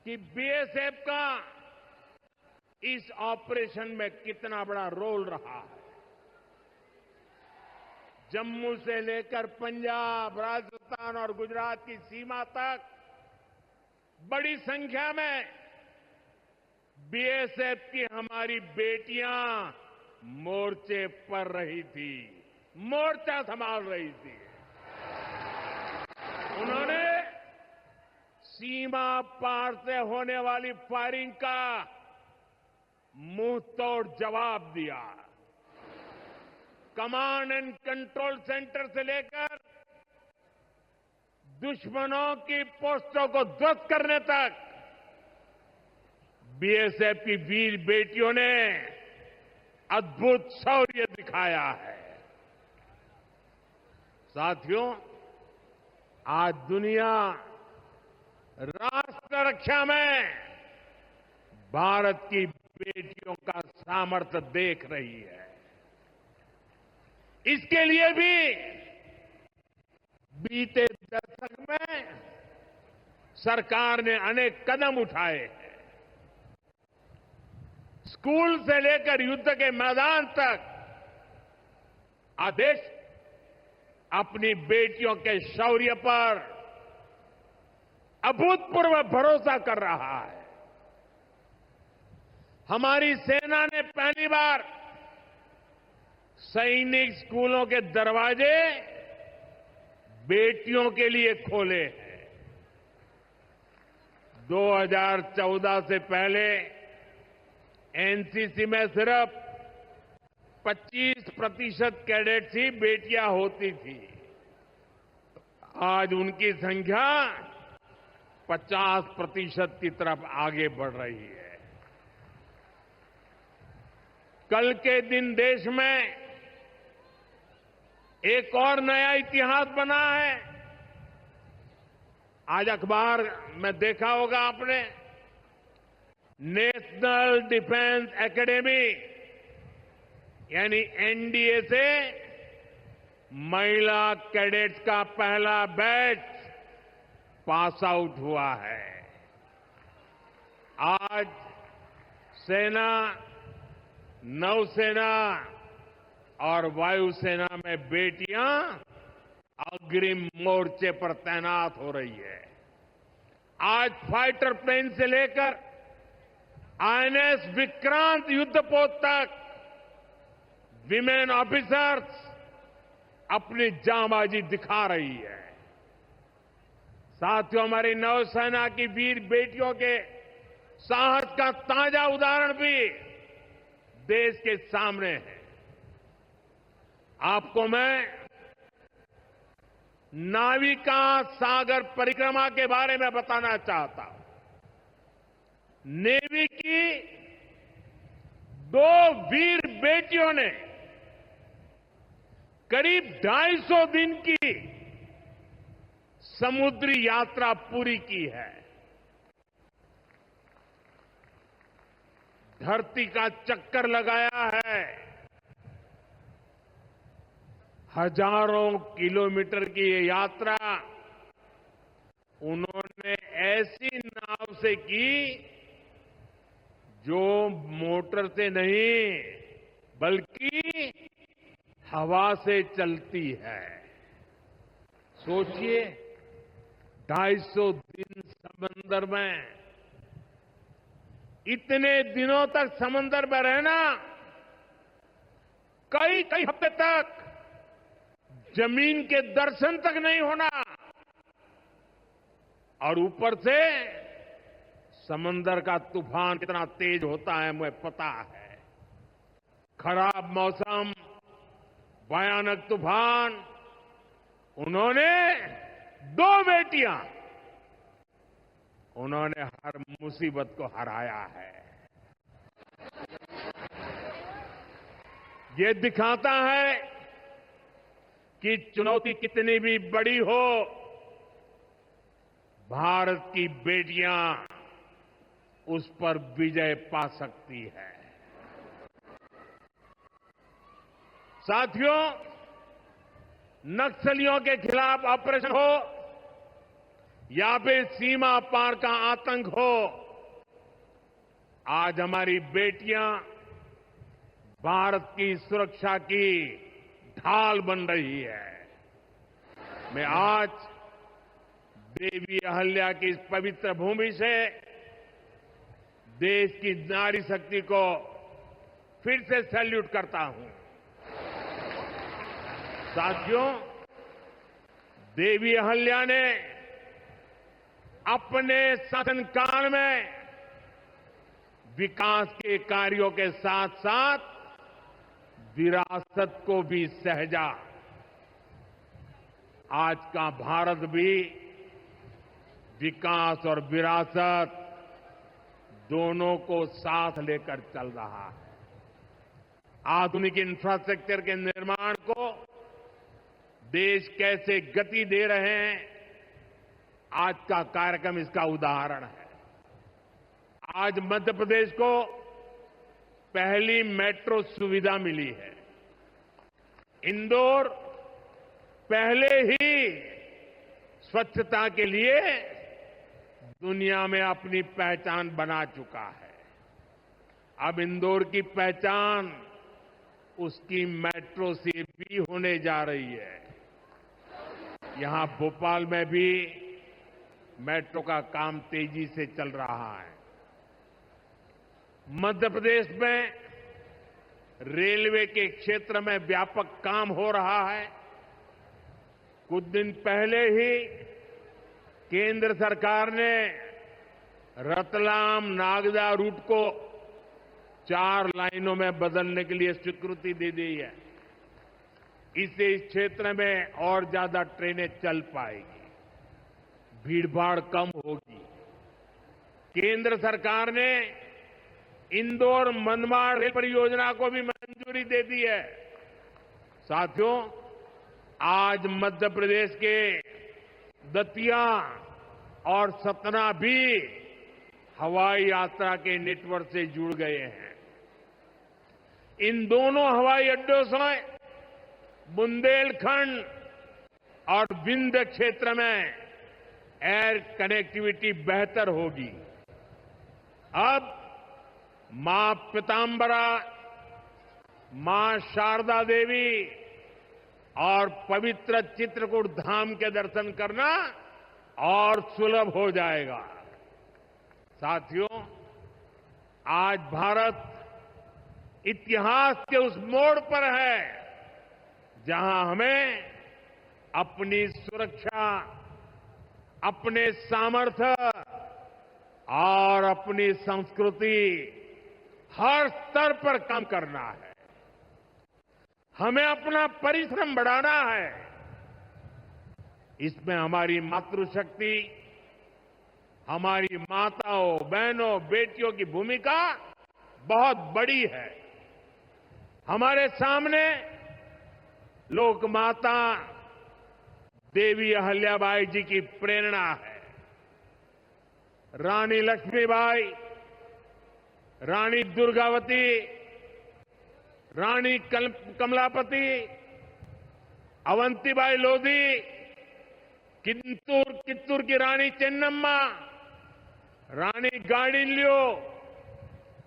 कि बीएसएफ का इस ऑपरेशन में कितना बड़ा रोल रहा है। जम्मू से लेकर पंजाब, राजस्थान और गुजरात की सीमा तक बड़ी संख्या में बीएसएफ की हमारी बेटियां मोर्चे पर रही थी, मोर्चा संभाल रही थी। उन्होंने सीमा पार से होने वाली फायरिंग का मुंह तोड़ जवाब दिया। कमांड एंड कंट्रोल सेंटर से लेकर दुश्मनों की पोस्टों को ध्वस्त करने तक बीएसएफ की वीर बेटियों ने अद्भुत शौर्य दिखाया है। साथियों, आज दुनिया राष्ट्र रक्षा में भारत की बेटियों का सामर्थ्य देख रही है। इसके लिए भी बीते दशक में सरकार ने अनेक कदम उठाए हैं। स्कूल से लेकर युद्ध के मैदान तक आज देश अपनी बेटियों के शौर्य पर अभूतपूर्व भरोसा कर रहा है। हमारी सेना ने पहली बार सैनिक स्कूलों के दरवाजे बेटियों के लिए खोले हैं। 2014 से पहले एनसीसी में सिर्फ 25% कैडेट्स ही बेटियां होती थी। आज उनकी संख्या 50% की तरफ आगे बढ़ रही है। कल के दिन देश में एक और नया इतिहास बना है। आज अखबार में देखा होगा आपने, नेशनल डिफेंस एकेडमी यानी एनडीए से महिला कैडेट्स का पहला बैच पास आउट हुआ है। आज सेना, नौसेना और वायुसेना में बेटियां अग्रिम मोर्चे पर तैनात हो रही है। आज फाइटर प्लेन से लेकर आईएनएस विक्रांत युद्धपोत तक विमेन ऑफिसर्स अपनी जांबाजी दिखा रही है। साथियों, हमारी नौसेना की वीर बेटियों के साहस का ताजा उदाहरण भी देश के सामने है। आपको मैं नाविका सागर परिक्रमा के बारे में बताना चाहता हूं। नेवी की 2 वीर बेटियों ने करीब 250 दिन की समुद्री यात्रा पूरी की है। धरती का चक्कर लगाया है। हजारों किलोमीटर की ये यात्रा उन्होंने ऐसी नाव से की जो मोटर से नहीं बल्कि हवा से चलती है। सोचिए, 250 दिन समंदर में, इतने दिनों तक समंदर में रहना, कई कई हफ्ते तक जमीन के दर्शन तक नहीं होना, और ऊपर से समंदर का तूफान कितना तेज होता है मुझे पता है। खराब मौसम, भयानक तूफान, उन्होंने 2 बेटियां, उन्होंने हर मुसीबत को हराया है। ये दिखाता है कि चुनौती कितनी भी बड़ी हो, भारत की बेटियां उस पर विजय पा सकती है। साथियों, नक्सलियों के खिलाफ ऑपरेशन हो या फिर सीमा पार का आतंक हो, आज हमारी बेटियां भारत की सुरक्षा की ढाल बन रही है। मैं आज देवी अहल्या की इस पवित्र भूमि से देश की नारी शक्ति को फिर से सैल्यूट करता हूं। साथियों, देवी अहल्या ने अपने शासनकाल में विकास के कार्यों के साथ साथ विरासत को भी सहेजा। आज का भारत भी विकास और विरासत दोनों को साथ लेकर चल रहा है। आधुनिक इंफ्रास्ट्रक्चर के निर्माण को देश कैसे गति दे रहे हैं, आज का कार्यक्रम इसका उदाहरण है। आज मध्य प्रदेश को पहली मेट्रो सुविधा मिली है। इंदौर पहले ही स्वच्छता के लिए दुनिया में अपनी पहचान बना चुका है। अब इंदौर की पहचान उसकी मेट्रो से भी होने जा रही है। यहां भोपाल में भी मेट्रो का काम तेजी से चल रहा है। मध्य प्रदेश में रेलवे के क्षेत्र में व्यापक काम हो रहा है। कुछ दिन पहले ही केंद्र सरकार ने रतलाम नागदा रूट को 4 लाइनों में बदलने के लिए स्वीकृति दे दी है। इससे इस क्षेत्र में और ज्यादा ट्रेनें चल पाएगी, भीड़भाड़ कम होगी। केंद्र सरकार ने इंदौर मनमाड़ रेल परियोजना को भी मंजूरी दे दी है। साथियों, आज मध्य प्रदेश के दतिया और सतना भी हवाई यात्रा के नेटवर्क से जुड़ गए हैं। इन दोनों हवाई अड्डों से बुंदेलखंड और विंध्य क्षेत्र में एयर कनेक्टिविटी बेहतर होगी। अब मां पीतांबरा, मां शारदा देवी और पवित्र चित्रकूट धाम के दर्शन करना और सुलभ हो जाएगा। साथियों, आज भारत इतिहास के उस मोड़ पर है जहां हमें अपनी सुरक्षा, अपने सामर्थ्य और अपनी संस्कृति हर स्तर पर काम करना है। हमें अपना परिश्रम बढ़ाना है। इसमें हमारी मातृशक्ति, हमारी माताओं, बहनों, बेटियों की भूमिका बहुत बड़ी है। हमारे सामने लोक माता देवी अहल्याबाई जी की प्रेरणा है। रानी लक्ष्मीबाई, रानी दुर्गावती, रानी कमलापति, अवंतीबाई लोधी, कित्तूर की रानी चेन्नम्मा, रानी गाडिल्यो,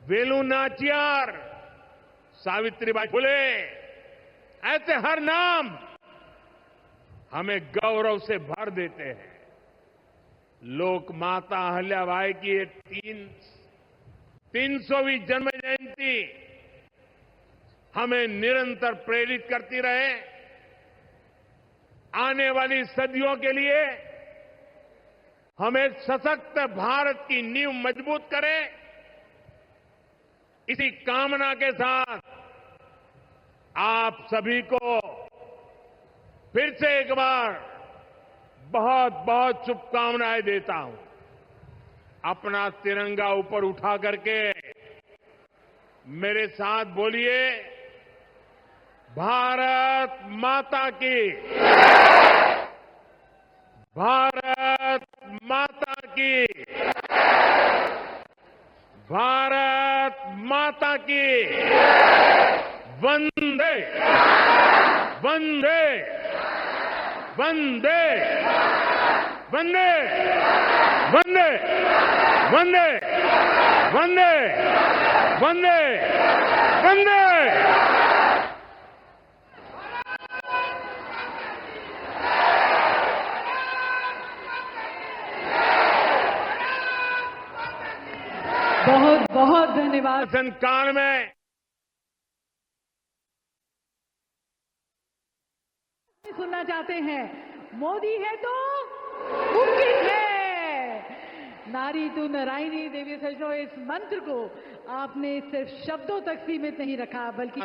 वेलु नाचियार, सावित्रीबाई फुले, ऐसे हर नाम हमें गौरव से भर देते हैं। लोक माता अहल्याबाई की ये 300वीं जन्म जयंती हमें निरंतर प्रेरित करती रहे। आने वाली सदियों के लिए हम एक सशक्त भारत की नींव मजबूत करें। इसी कामना के साथ आप सभी को फिर से एक बार बहुत बहुत शुभकामनाएं देता हूं। अपना तिरंगा ऊपर उठा करके मेरे साथ बोलिए, भारत माता की, भारत माता की, भारत माता की, वंदे वंदे वंदे वंदे वंदे वंदे वंदे वंदे वंदे। बहुत बहुत धन्यवाद। शासन काल में सुनना चाहते हैं, मोदी है तो मुमकिन है। नारी तू नारायणी। देवी सजनों, इस मंत्र को आपने सिर्फ शब्दों तक सीमित नहीं रखा, बल्कि